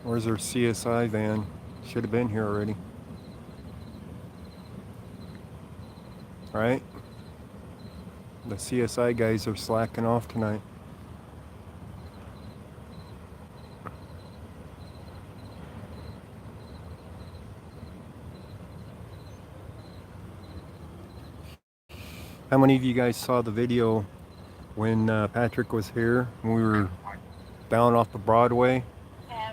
Where's our CSI van? Should have been here already. Right? The CSI guys are slacking off tonight. How many of you guys saw the video when Patrick was here? When we were down off the Broadway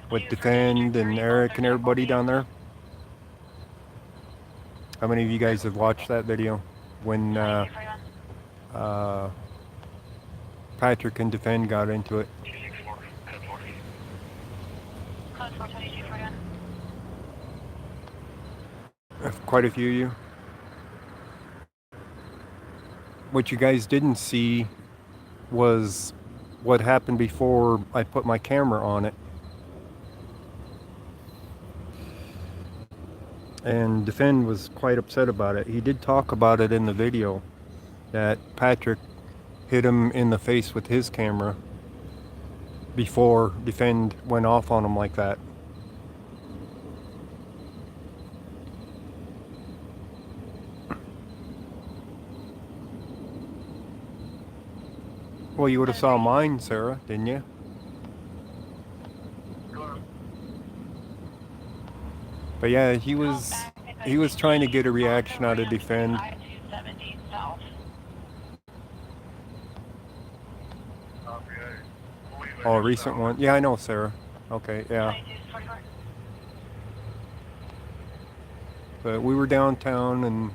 with Defend and Eric and everybody down there? How many of you guys have watched that video when Patrick and Defend got into it?
Code 42241.
Quite a few of you. What you guys didn't see was what happened before I put my camera on it. And Defend was quite upset about it. He did talk about it in the video, that Patrick hit him in the face with his camera before Defend went off on him like that. Well, you would have saw mine, Sarah, didn't you? But yeah, he was trying to get a reaction out of Defend.
I-270 south.
Oh, a recent one. Yeah, I know, Sarah. Okay, yeah.
2244.
But we were downtown and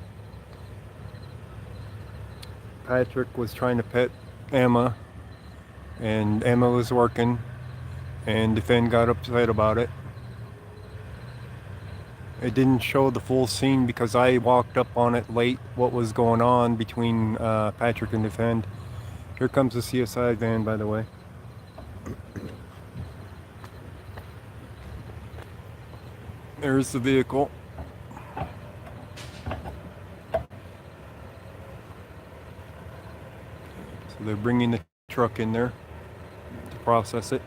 Patrick was trying to pet Emma and Emma was working and Defend got upset about it. It didn't show the full scene because I walked up on it late. What was going on between Patrick and Defend? Here comes the CSI van, by the way. There's the vehicle. So they're bringing the truck in there to process it.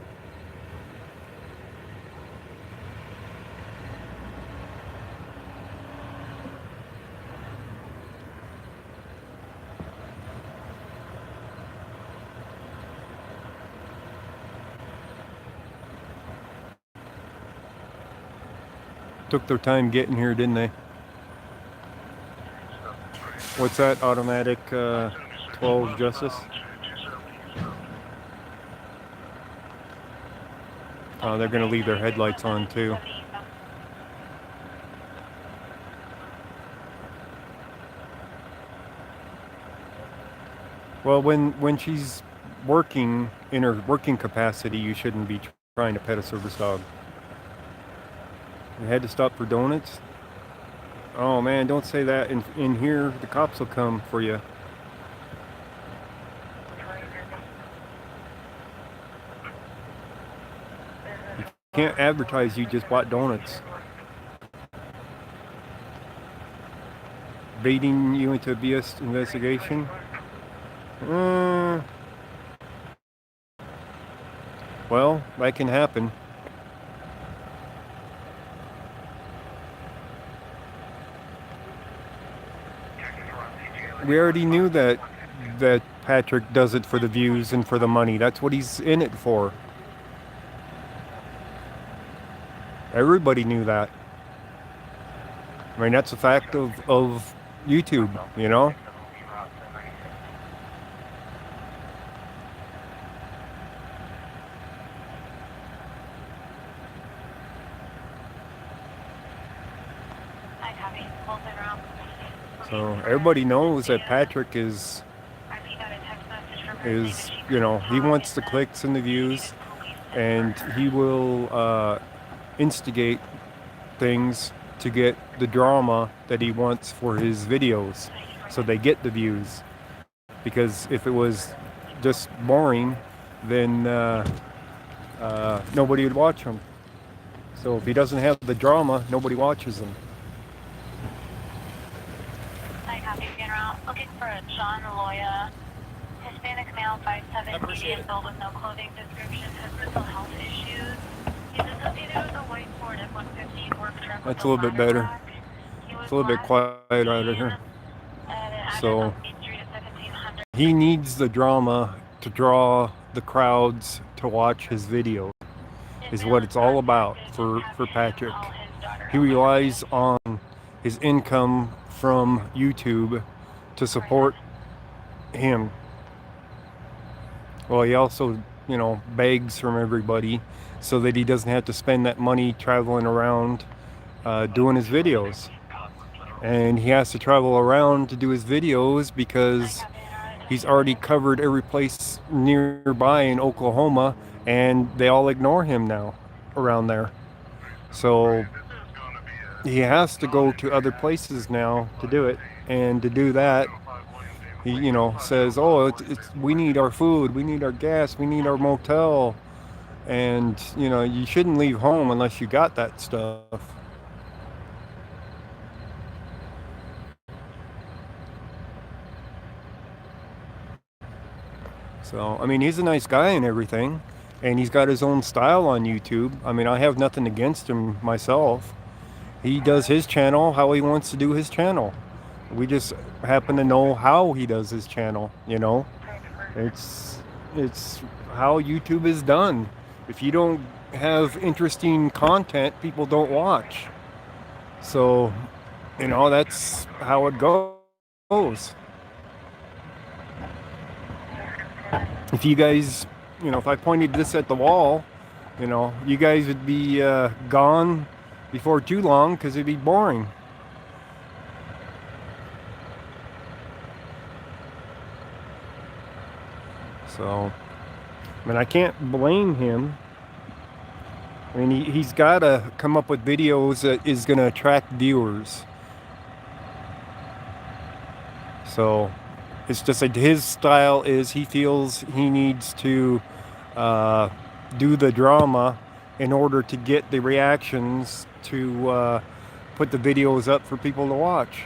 Took their time getting here, didn't they? What's that? Automatic 12 Justice? Oh, they're going to leave their headlights on too. Well, when she's working in her working capacity, you shouldn't be trying to pet a service dog. You had to stop for donuts? Oh man, don't say that. In here, the cops will come for you. You can't advertise you just bought donuts. Baiting you into a BS investigation? Well, that can happen. We already knew that Patrick does it for the views and for the money. That's what he's in it for. Everybody knew that. I mean, that's a fact of YouTube, you know? So everybody knows that Patrick is, you know, he wants the clicks and the views, and he will instigate things to get the drama that he wants for his videos, so they get the views. Because if it was just boring, then nobody would watch him. So if he doesn't have the drama, nobody watches him.
Looking for a John Loya, Hispanic male, 5'7", medium build with no clothing description, has mental health issues. He's associated with a white Ford F-150 work truck.
That's a little bit better. It's a little bit quiet out of here. So he needs the drama to draw the crowds to watch his video, is what it's all about for Patrick. He relies on his income from YouTube to support him. Well, he also, you know, begs from everybody so that he doesn't have to spend that money traveling around doing his videos. And he has to travel around to do his videos because he's already covered every place nearby in Oklahoma, and they all ignore him now around there. So he has to go to other places now to do it. And to do that, he, you know, says, oh, we need our food, we need our gas, we need our motel. And, you know, you shouldn't leave home unless you got that stuff. So, I mean, he's a nice guy and everything. And he's got his own style on YouTube. I mean, I have nothing against him myself. He does his channel how he wants to do his channel. We just happen to know how he does his channel, you know. It's how YouTube is done. If you don't have interesting content, people don't watch. So, you know, that's how it goes. If you guys, you know, if I pointed this at the wall, you know, you guys would be gone before too long because it'd be boring. So, I mean, I can't blame him I mean, he's got to come up with videos that is going to attract viewers. So it's just like his style is he feels he needs to do the drama in order to get the reactions to put the videos up for people to watch.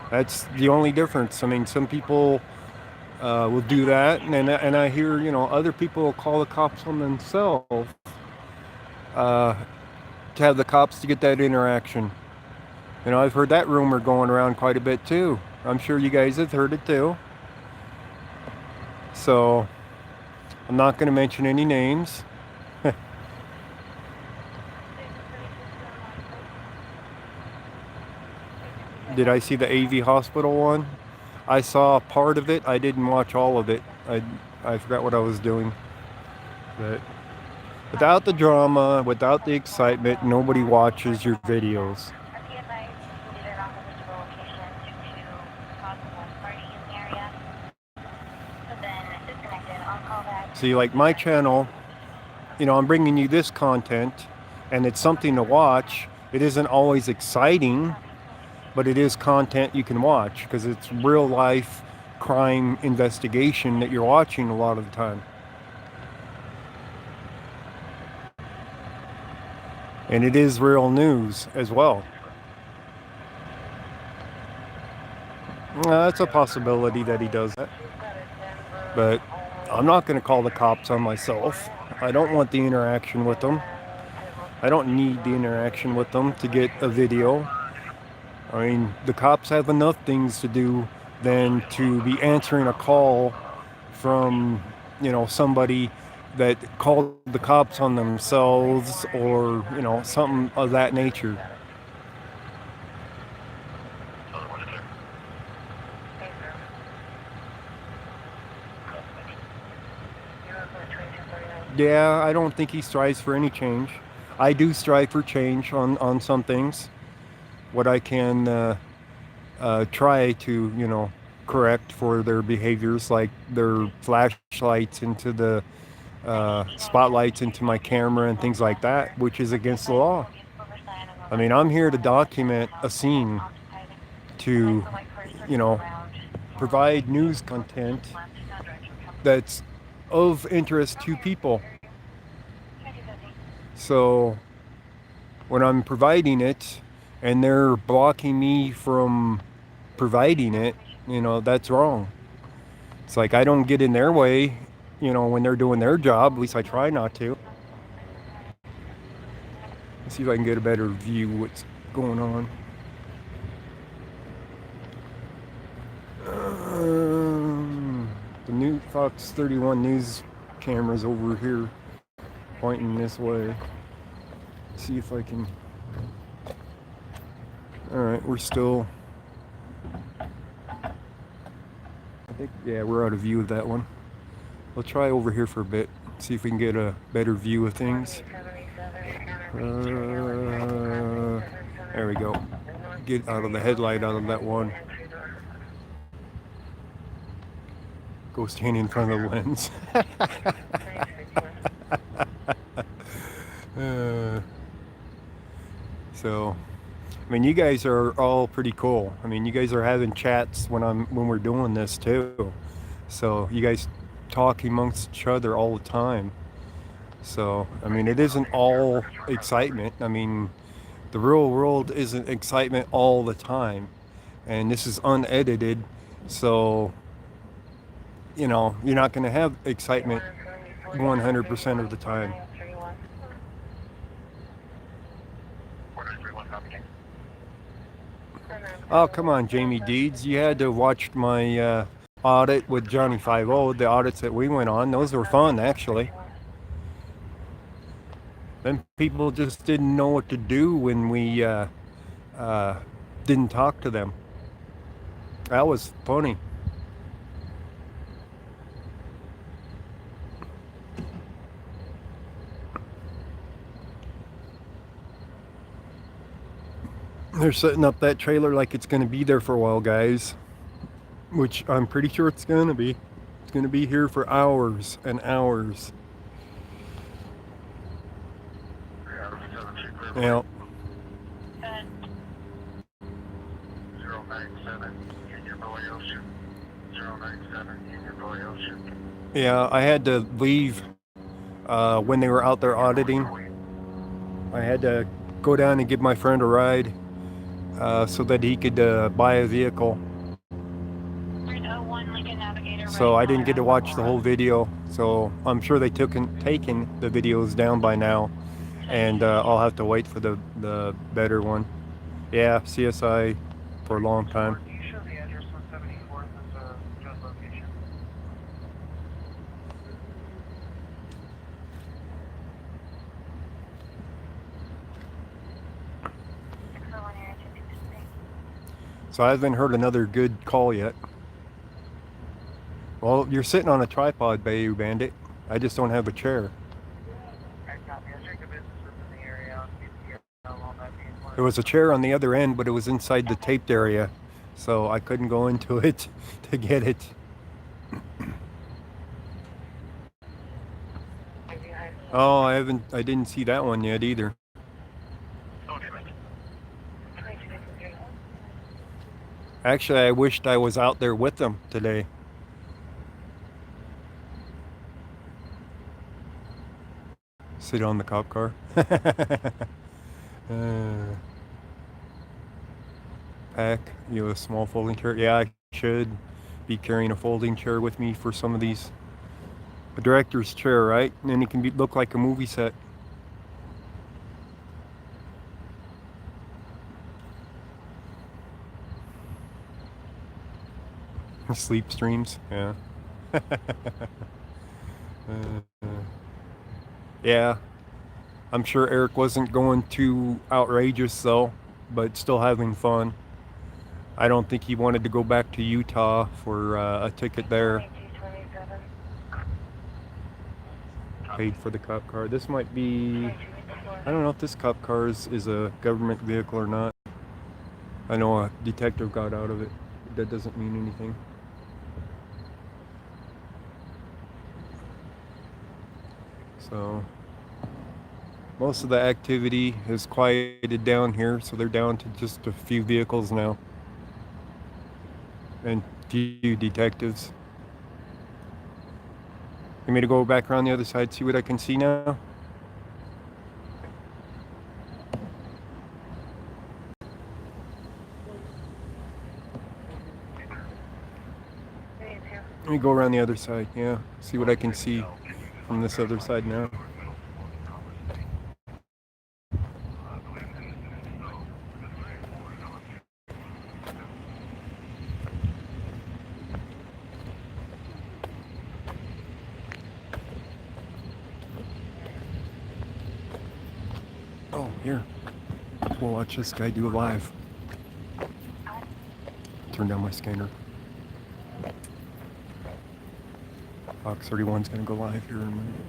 That's the only difference. I mean, some people will do that, and I hear, you know, other people will call the cops on themselves to have the cops to get that interaction. You know, I've heard that rumor going around quite a bit too. I'm sure you guys have heard it too. So I'm not going to mention any names. Did I see the AV hospital one? I saw part of it. I didn't watch all of it. I forgot what I was doing. But without the drama, without the excitement, nobody watches your videos.
Be advised, leave it off of visible location due to possible party in the area. So then disconnected. I'll call back.
See, like my channel, you know, I'm bringing you this content, and it's something to watch. It isn't always exciting, but it is content you can watch because it's real life crime investigation that you're watching a lot of the time. And it is real news as well. That's a possibility that he does that. But I'm not going to call the cops on myself. I don't want the interaction with them. I don't need the interaction with them to get a video. I mean, the cops have enough things to do than to be answering a call from, you know, somebody that called the cops on themselves or, you know, something of that nature. Yeah, I don't think he strives for any change. I do strive for change on some things. What I can try to, you know, correct for their behaviors, like their flashlights into the spotlights into my camera and things like that, which is against the law. I mean, I'm here to document a scene, to, you know, provide news content that's of interest to people. So when I'm providing it and they're blocking me from providing it, you know, that's wrong. It's like I don't get in their way, you know, when they're doing their job. At least I try not to. Let's see if I can get a better view of what's going on. The new Fox 31 news camera's over here pointing this way. Let's see if I can. Alright, we're still. I think, yeah, we're out of view of that one. We'll try over here for a bit, see if we can get a better view of things. There we go. Get out of the headlight out of that one. Go stand in front of the lens. So, I mean, you guys are all pretty cool. I mean, you guys are having chats when we're doing this too. So you guys talk amongst each other all the time. So, I mean, it isn't all excitement. I mean, the real world isn't excitement all the time. And this is unedited. So, you know, you're not going to have excitement 100% of the time. Oh, come on, Jamie Deeds. You had to watch my audit with Johnny 5-0, the audits that we went on. Those were fun, actually. Then people just didn't know what to do when we didn't talk to them. That was funny. They're setting up that trailer like it's going to be there for a while, guys. Which I'm pretty sure it's going to be. It's going to be here for hours and hours. Yeah.
Good.
097, Union Boy Ocean. 097, Union Boy Ocean.
Yeah, I had to leave when they were out there auditing. I had to go down and give my friend a ride so that he could buy a vehicle.
301 Lincoln Navigator.
So I didn't get to watch the whole video. So I'm sure they taken the videos down by now, and I'll have to wait for the better one. Yeah, CSI for a long time.
Do you show the address 174th as a judge location?
So I haven't heard another good call yet. Well, you're sitting on a tripod, Bayou Bandit. I just don't have a chair.
I copy. I checked the businesses in the area on PCL on that being one.
There was a chair on the other end, but it was inside the taped area, so I couldn't go into it to get it. Oh, I didn't see that one yet either. Actually, I wished I was out there with them today. Sit on the cop car. Pack, a small folding chair. Yeah, I should be carrying a folding chair with me for some of these. A director's chair, right? And then it can look like a movie set. Sleep streams, yeah. Yeah, I'm sure Eric wasn't going too outrageous though, but still having fun. I don't think he wanted to go back to Utah for a ticket there. Paid for the cop car. This might be, I don't know if this cop car is a government vehicle or not. I know a detective got out of it. That doesn't mean anything. So most of the activity is quieted down here, so they're down to just a few vehicles now and few detectives. You want me to go back around the other side, see what I can see now? Let me go around the other side, yeah. See what I can see from this other side now. Oh, here. We'll watch this guy do it live. Turn down my scanner. Fox 31's gonna go live here in a minute.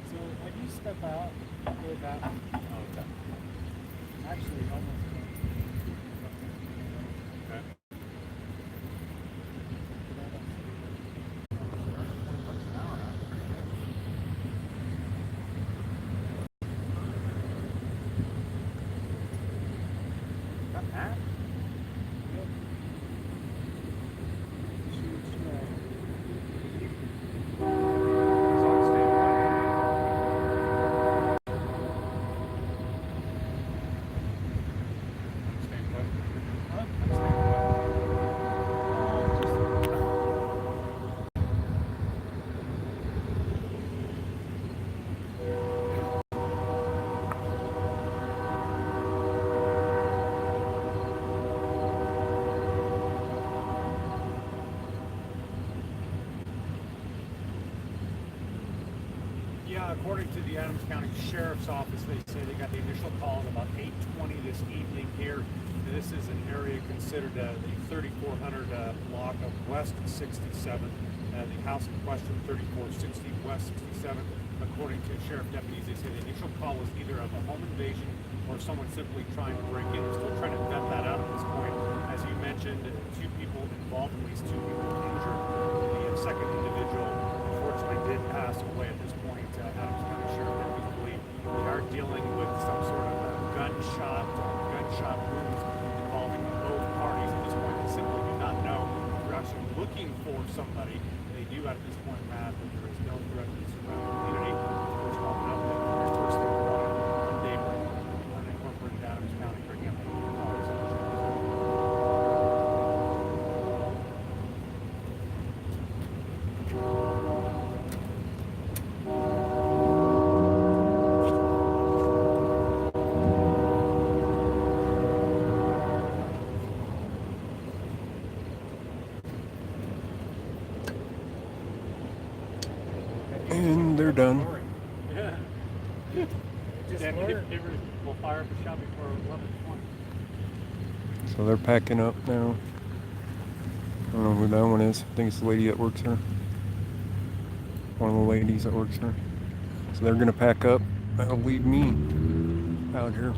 So when you step out, go back. Oh, okay. Actually, almost. Okay. According to the Adams County Sheriff's Office, they say they got the initial call at about 8:20 this evening here. This is an area considered the 3400 block of West 67. The house in question, 3460 West 67. According to sheriff deputies, they say the initial call was either of a home invasion or someone simply trying to break in. We're still trying to vet that out at this point. As you mentioned, 2 people involved, at least 2 people injured. The second pass away at this point. Adams County Sheriff Deputies believe they are dealing with some sort of gunshot wounds involving both parties. At this point, they simply do not know. We're actually looking for somebody. They do at this point, Matt, that there is no threat to the surrounding community. Which will help them. Of course, they're one neighbor, unincorporated Adams County, for example.
And they're done.
Yeah. We'll fire up a shot before 11:20.
So they're packing up now. I don't know who that one is. I think it's the lady that works here. One of the ladies that works here. So they're gonna pack up. That'll leave me out here.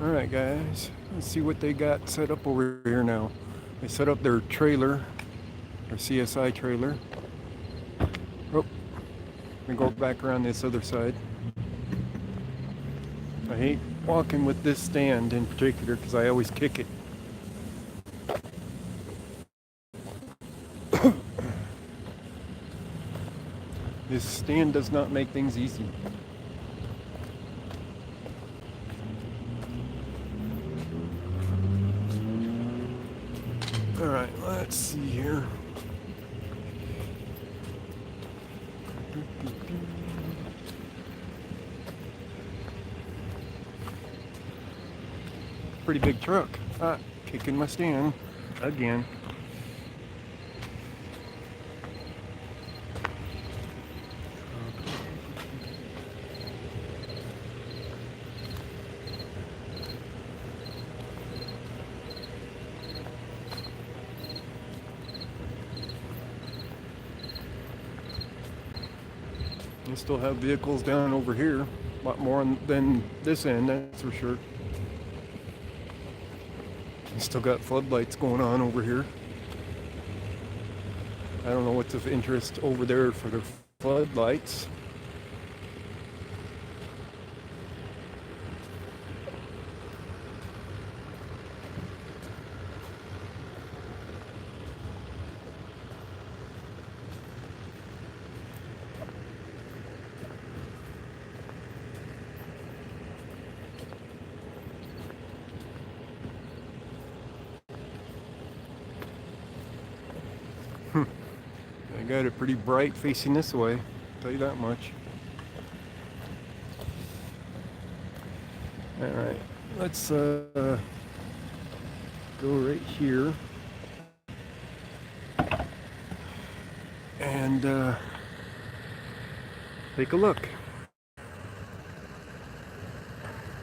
Alright guys, let's see what they got set up over here now. They set up their trailer, their CSI trailer. Oh, we go back around this other side. I hate walking with this stand in particular because I always kick it. This stand does not make things easy. Alright, let's see here. Pretty big truck. Ah, kicking my stand again. We still have vehicles down over here, a lot more than this end, that's for sure. We still got floodlights going on over here. I don't know what's of interest over there for the floodlights. I got it pretty bright facing this way, I'll tell you that much. Alright, let's go right here and take a look.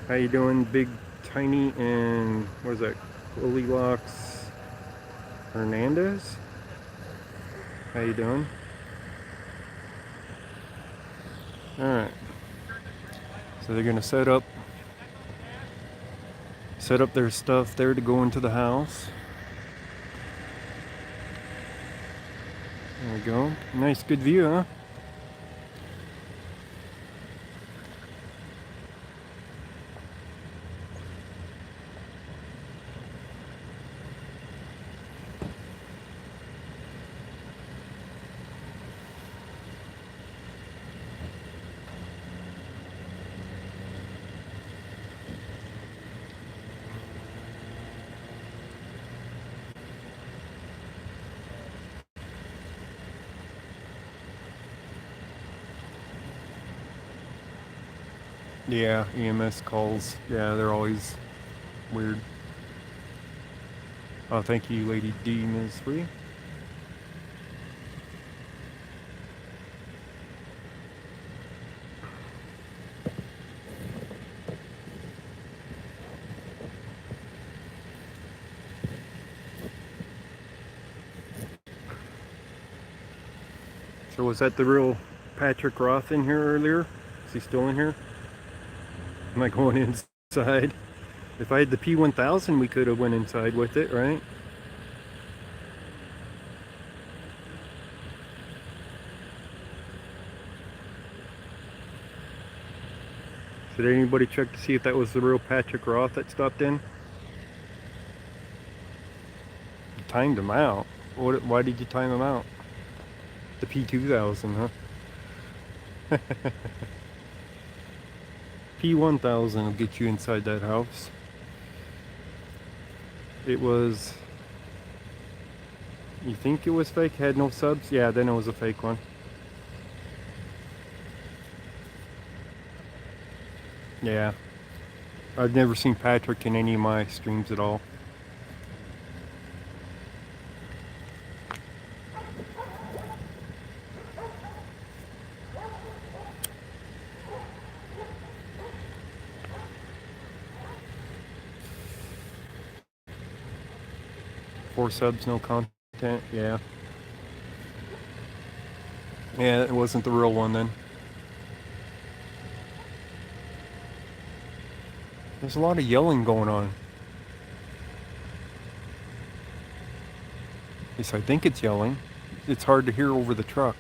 How you doing, Big Tiny and what is that, Goldilocks Hernandez? How you doing? Alright. So they're gonna set up their stuff there to go into the house. There we go. Nice, good view, huh? Yeah, EMS calls. Yeah, they're always weird. Oh, thank you, Lady D, Ms. Free. So was that the real Patrick Roth in here earlier? Is he still in here? Am I going inside? If I had the P1000, we could have went inside with it, right? Did anybody check to see if that was the real Patrick Roth that stopped in? You timed him out. Why did you time him out? The P2000, huh? P1000 will get you inside that house. It was... You think it was fake? Had no subs? Yeah, then it was a fake one. Yeah. I've never seen Patrick in any of my streams at all. Four subs, no content. Yeah. Yeah, it wasn't the real one then. There's a lot of yelling going on. At least I think it's yelling. It's hard to hear over the truck.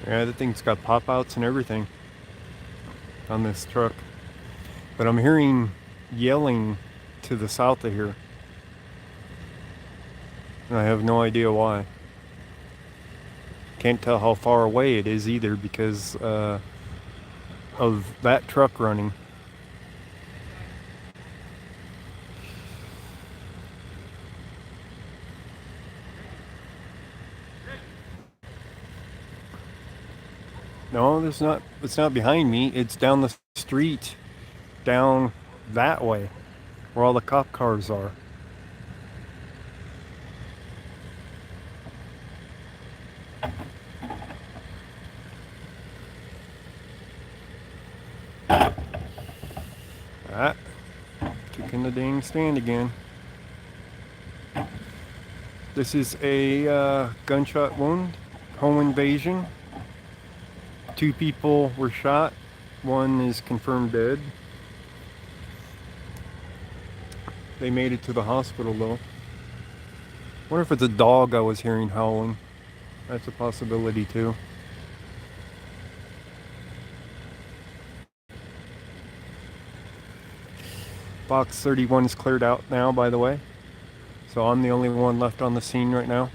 Yeah, the thing's got pop-outs and everything on this truck. But I'm hearing yelling to the south of here. And I have no idea why. Can't tell how far away it is either because of that truck running. No, there's not. It's not behind me. It's down the street, down that way, where all the cop cars are. Ah, kicking the dang stand again. This is a gunshot wound, home invasion. 2 people were shot. 1 is confirmed dead. They made it to the hospital though. Wonder if it's a dog I was hearing howling. That's a possibility too. Box 31 is cleared out now, by the way. So I'm the only one left on the scene right now.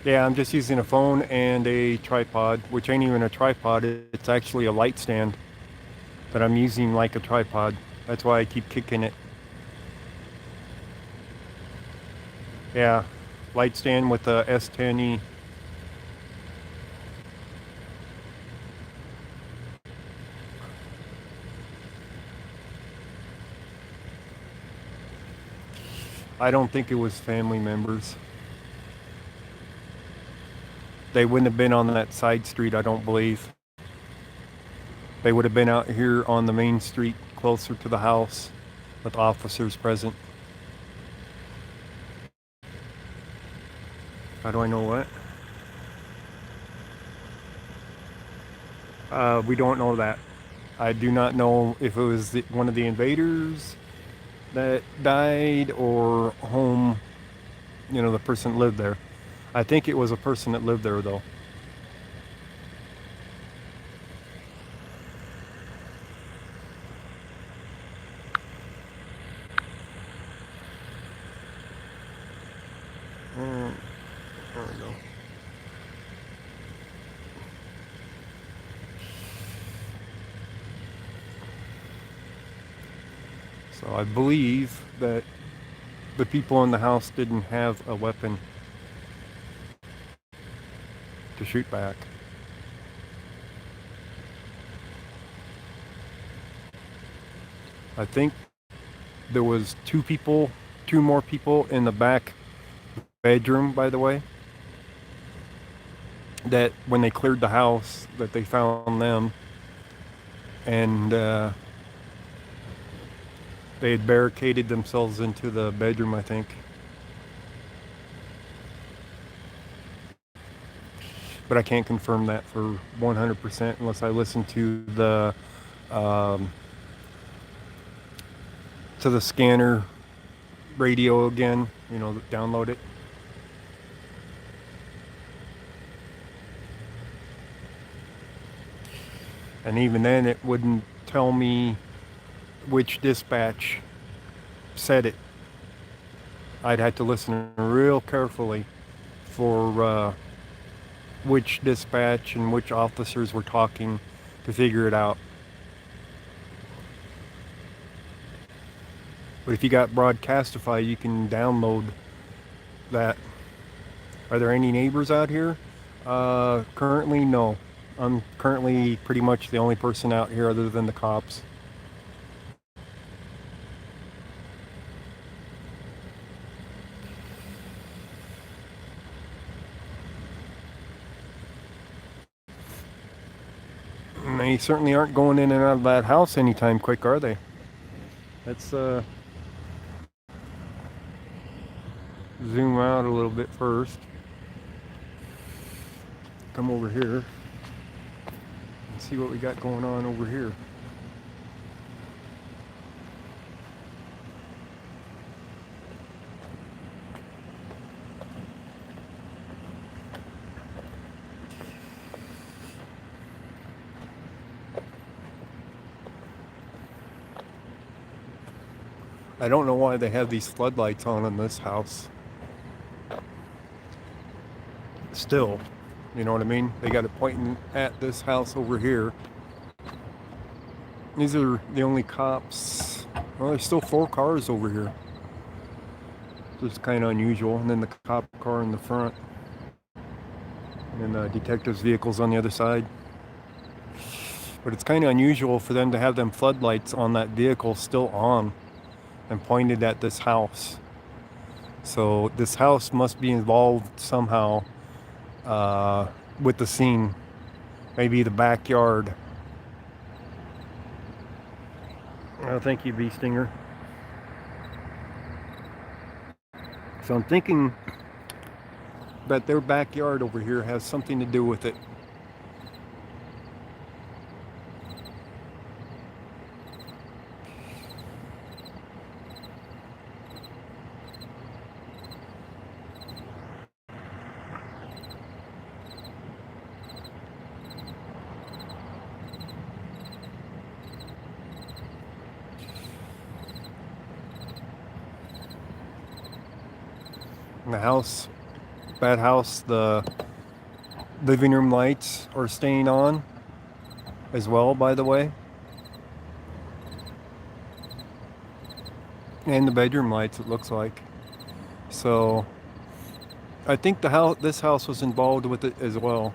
Yeah, I'm just using a phone and a tripod, which ain't even a tripod. It's actually a light stand that I'm using like a tripod. That's why I keep kicking it. Yeah, light stand with a S10E. I don't think it was family members. They wouldn't have been on that side street, I don't believe. They would have been out here on the main street closer to the house with officers present. How do I know what? We don't know that. I do not know if it was one of the invaders that died or home, you know, the person that lived there. I think it was a person that lived there though. There we go. So I believe that the people in the house didn't have a weapon to shoot back. I think there was 2 more people in the back bedroom, by the way, that when they cleared the house, that they found them, and they had barricaded themselves into the bedroom, I think. but I can't confirm that for 100% unless I listen um, to the scanner radio again, download it. And even then, it wouldn't tell me which dispatch said it. I'd have to listen real carefully for which dispatch and which officers were talking to figure it out. But if you got Broadcastify, you can download that. Are there any neighbors out here? Currently, no. I'm currently pretty much the only person out here other than the cops. And they certainly aren't going in and out of that house anytime quick, are they? Let's zoom out a little bit first. Come over here and see what we got going on over here. I don't know why they have these floodlights on in this house. Still, you know what I mean? They got it pointing at this house over here. These are the only cops. Well, there's still 4 cars over here. So it's kind of unusual. And then the cop car in the front. And then the detective's vehicles on the other side. But it's kind of unusual for them to have them floodlights on that vehicle still on and pointed at this house. So this house must be involved somehow with the scene. Maybe the backyard. Oh, thank you, Bee Stinger. So I'm thinking that their backyard over here has something to do with it. The house, that house, the living room lights are staying on as well, by the way. And the bedroom lights, it looks like. So I think this house was involved with it as well.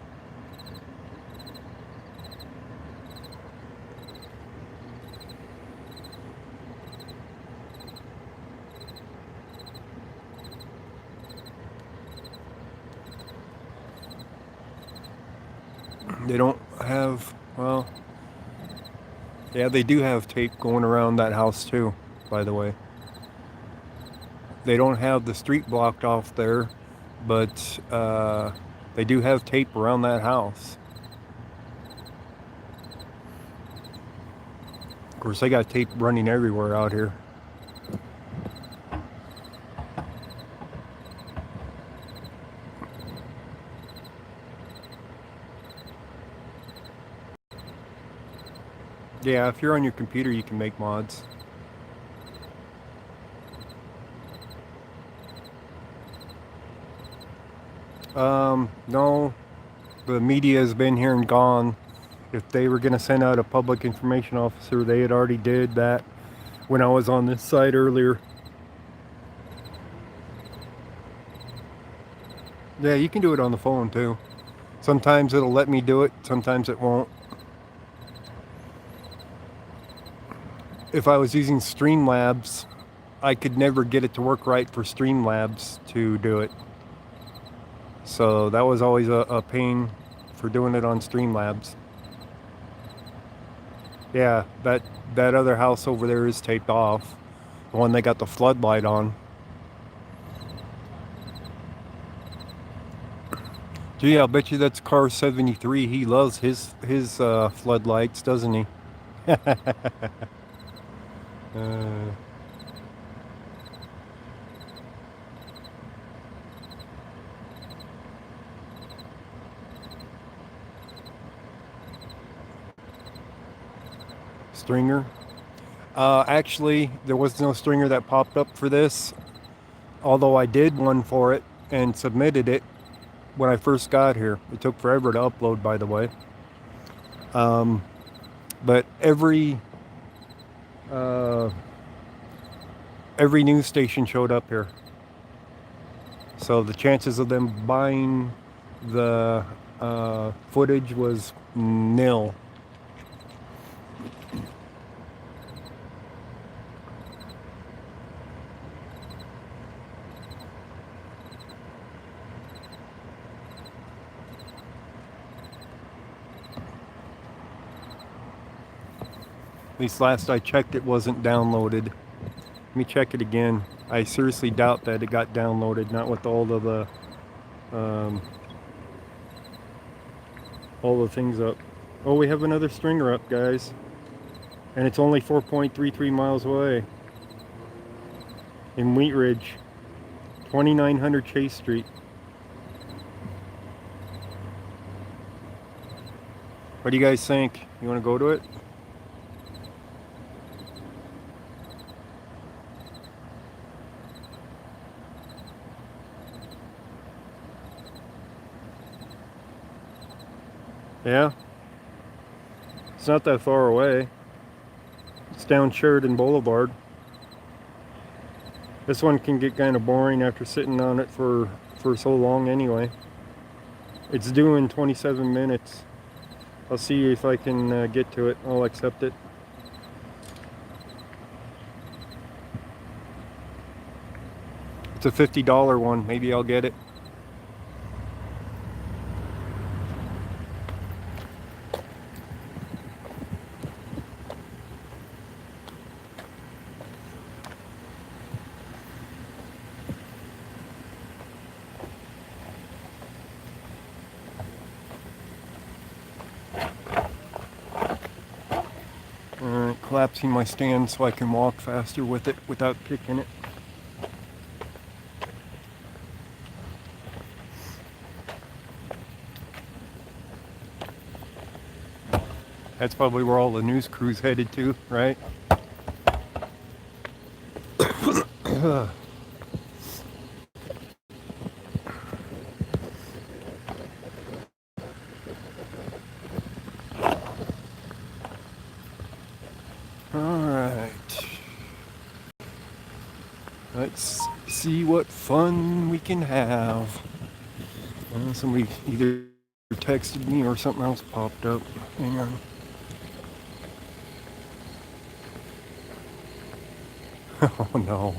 They don't have, well, yeah, they do have tape going around that house too, by the way. They don't have the street blocked off there, but they do have tape around that house. Of course, they got tape running everywhere out here. Yeah, if you're on your computer, you can make mods. No, the media has been here and gone. If they were going to send out a public information officer, they had already did that when I was on this site earlier. Yeah, you can do it on the phone too. Sometimes it'll let me do it, sometimes it won't. If I was using Streamlabs, I could never get it to work right for Streamlabs to do it. So that was always a pain for doing it on Streamlabs. Yeah, that other house over there is taped off. The one they got the floodlight on. Gee, I'll bet you that's car 73. He loves his floodlights, doesn't he? uh, stringer. Actually, there was no stringer that popped up for this, although I did one for it and submitted it when I first got here. It took forever to upload, by the way. But every news station showed up here, so the chances of them buying the footage was nil. At least last I checked, it wasn't downloaded. Let me check it again. I seriously doubt that it got downloaded, not with all of the things up. Oh, we have another stringer up, guys. And it's only 4.33 miles away. In Wheat Ridge, 2900 Chase Street. What do you guys think? You want to go to it? Yeah, it's not that far away. It's down Sheridan Boulevard. This one can get kind of boring after sitting on it for so long anyway. It's due in 27 minutes. I'll see if I can get to it. I'll accept it. It's a $50 one. Maybe I'll get it. Collapsing my stand so I can walk faster with it without kicking it. That's probably where all the news crews headed to, right? Let's see what fun we can have. Somebody either texted me or something else popped up. Hang on. Oh no.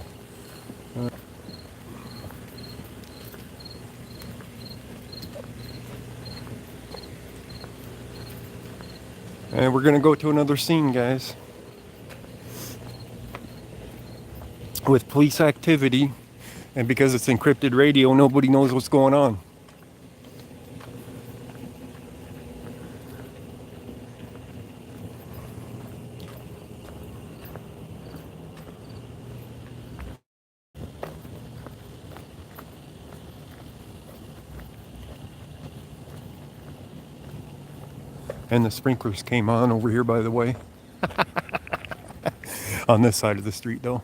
And we're gonna go to another scene, guys. With police activity, and because it's encrypted radio, nobody knows what's going on. And the sprinklers came on over here, by the way. On this side of the street, though.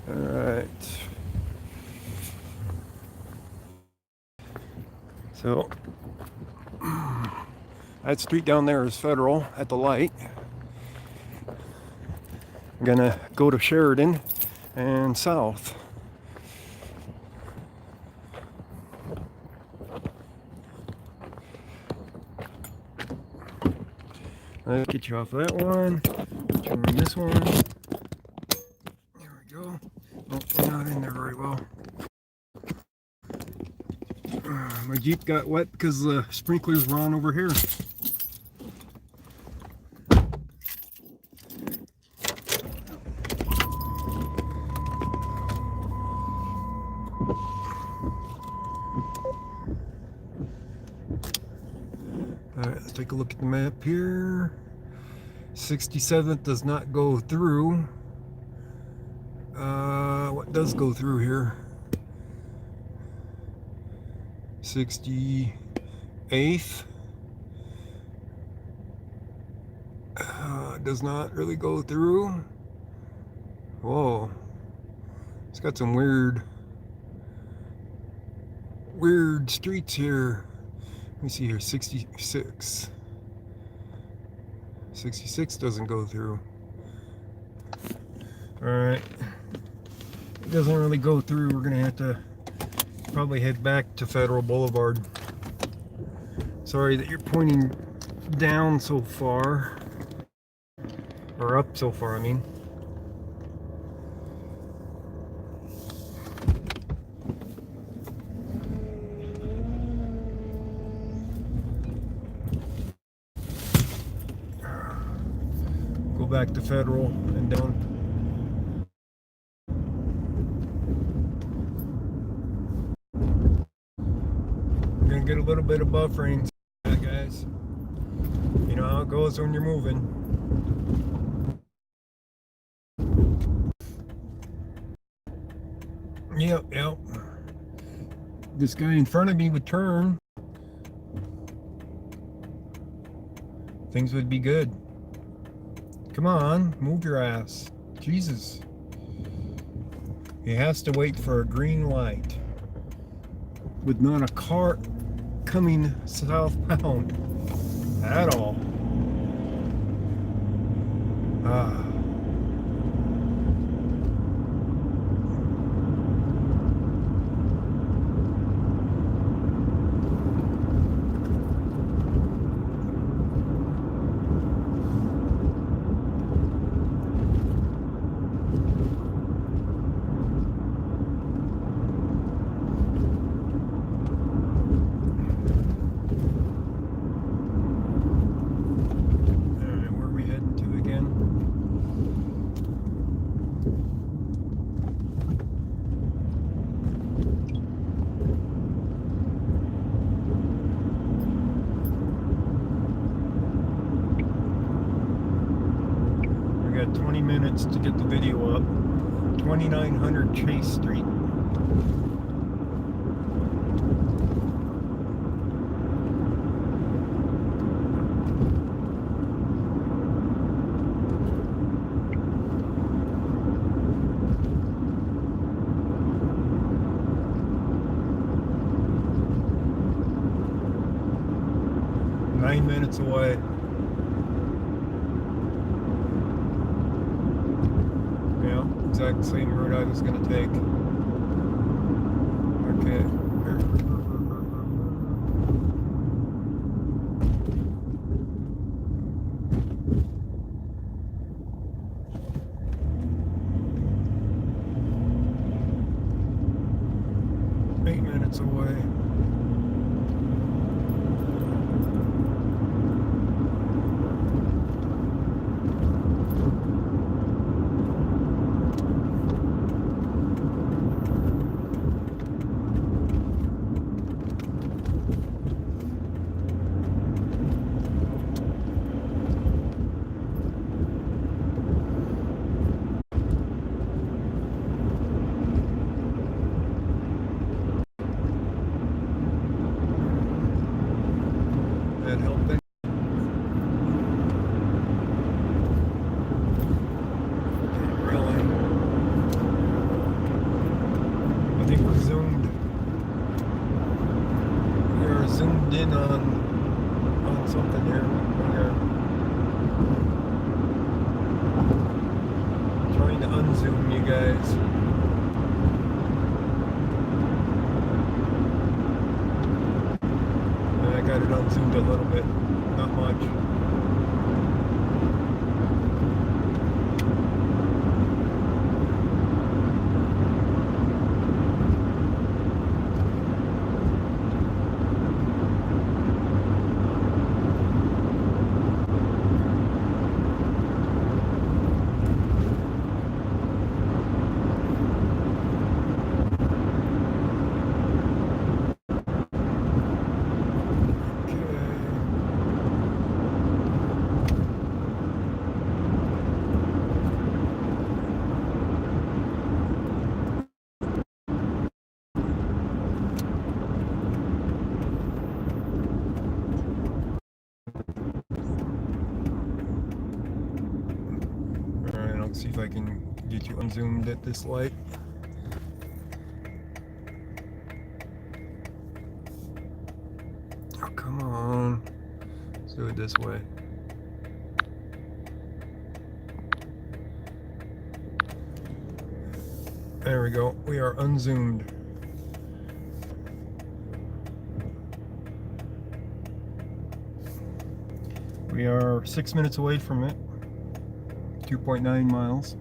Alright. So, that street down there is Federal at the light. I'm gonna go to Sheridan and south. Let's get you off of that one. Get you on this one. There we go. Oh, we're not in there very well. My Jeep got wet because the sprinklers were on over here. let's take a look at the map here. 67th does not go through. What does go through here? 68th. Does not really go through. Whoa. It's got some weird streets here. Let me see here. 66. 66 doesn't go through. Alright. It doesn't really go through. We're gonna have to probably head back to Federal Boulevard. Sorry that you're pointing down so far. Or up so far, I mean. Go back to Federal and down. We're gonna get a little bit of buffering, guys. You know how it goes when you're moving. Yep. This guy in front of me would turn. Things would be good. Come on, move your ass. Jesus. He has to wait for a green light with not a car coming southbound at all. We got 20 minutes to get the video up. 2900 Chase Street. Minutes away. Yeah, exact same route I was gonna take. Okay. 8 minutes away. That helping? Really? I think we're zoomed. We are zoomed in on something here. We're trying to unzoom you guys. I got it unzoomed a little bit, not much. Okay. See if I can get you unzoomed at this light. Oh, come on. Let's do it this way. There we go. We are unzoomed. We are 6 minutes away from it. 2.9 miles.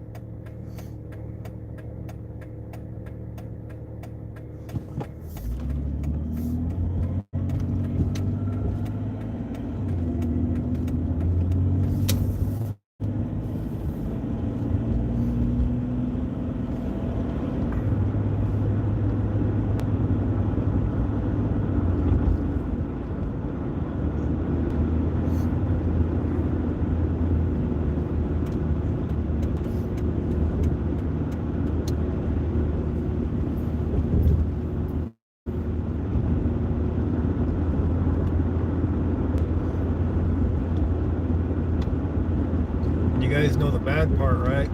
You guys know the bad part, right?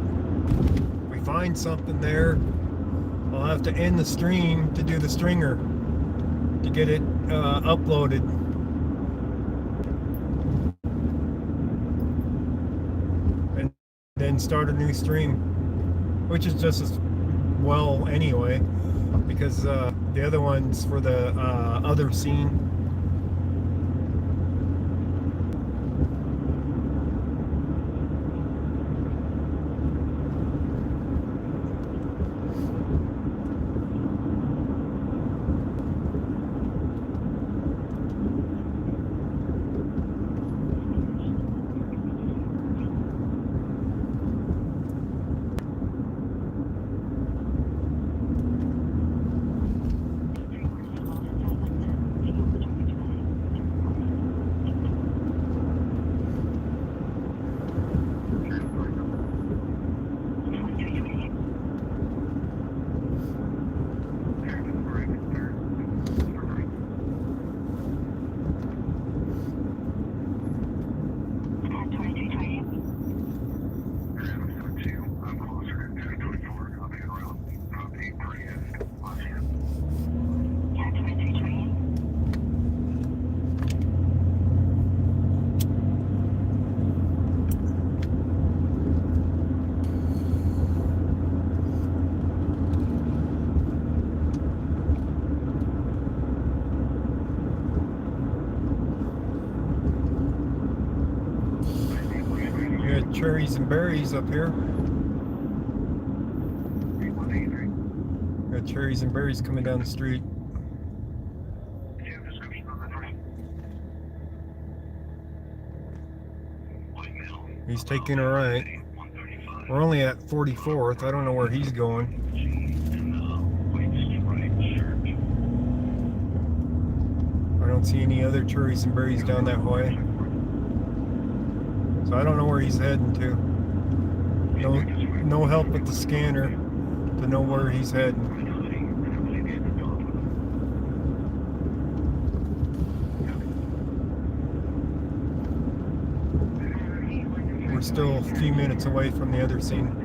We find something there, I'll have to end the stream to do the stringer to get it uploaded. And then start a new stream, which is just as well anyway, because the other one's for the other scene. Cherries and berries up here. Got cherries and berries coming down the street. He's taking a right. We're only at 44th. I don't know where he's going. I don't see any other cherries and berries down that way. So I don't know where he's heading to. No help with the scanner to know where he's heading. We're still a few minutes away from the other scene.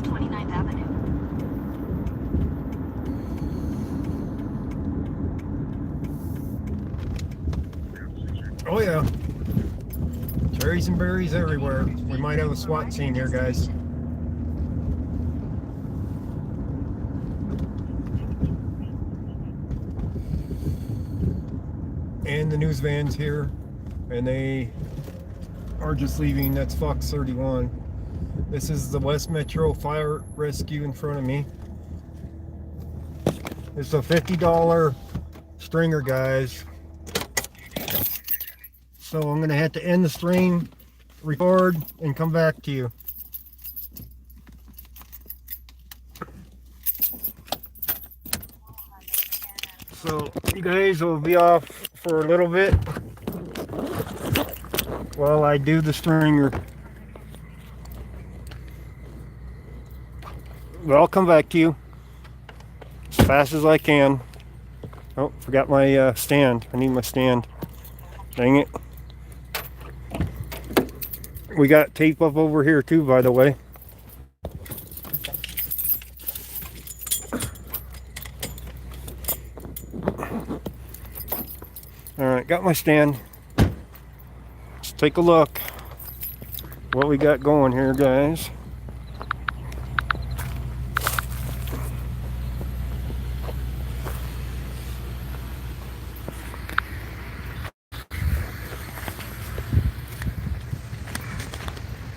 29th Avenue.
Oh yeah. Cherries and berries everywhere. We might have a SWAT scene here, guys. And the news van's here, and they are just leaving. That's Fox 31. This is the West Metro Fire Rescue in front of me. It's a $50 stringer, guys. So I'm gonna have to end the stream, record, and come back to you. So you guys will be off for a little bit while I do the stringer. But I'll come back to you as fast as I can. Oh, forgot my stand. I need my stand. Dang it. We got tape up over here too, by the way. Alright, got my stand. Let's take a look what we got going here, guys.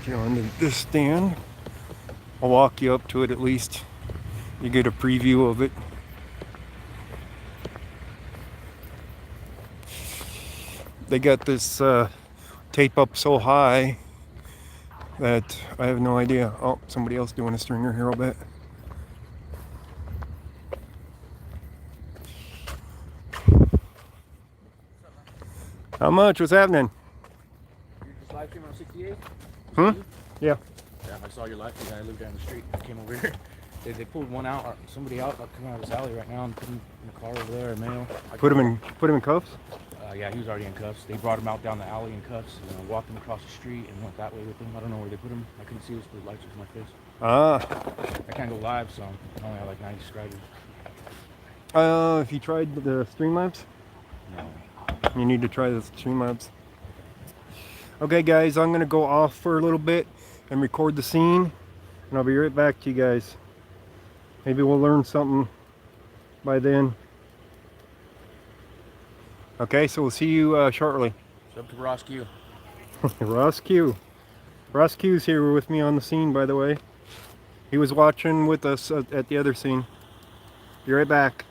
Get onto this stand. I'll walk you up to it at least. You get a preview of it. They got this tape up so high that I have no idea. Oh, somebody else doing a stringer here, I'll bet. How much? What's happening?
You just live streaming on 68?
Hmm? Yeah.
Yeah, I saw your live stream. I live down the street. I came over here. They pulled one out, somebody out, coming out of this alley right now and put him in the car over there, a male.
Put him in cuffs?
Yeah, he was already in cuffs. They brought him out down the alley in cuffs and walked him across the street and went that way with him. I don't know where they put him. I couldn't see this because the lights was in my face.
Ah.
I can't go live, so I only have like 90 subscribers.
If you tried the Streamlabs?
No.
You need to try the Streamlabs. Okay, guys, I'm gonna go off for a little bit and record the scene, and I'll be right back to you guys. Maybe we'll learn something by then. Okay, so we'll see you shortly.
It's up to Ross Q.
Ross Q. Ross Q's here with me on the scene, by the way. He was watching with us at the other scene. Be right back.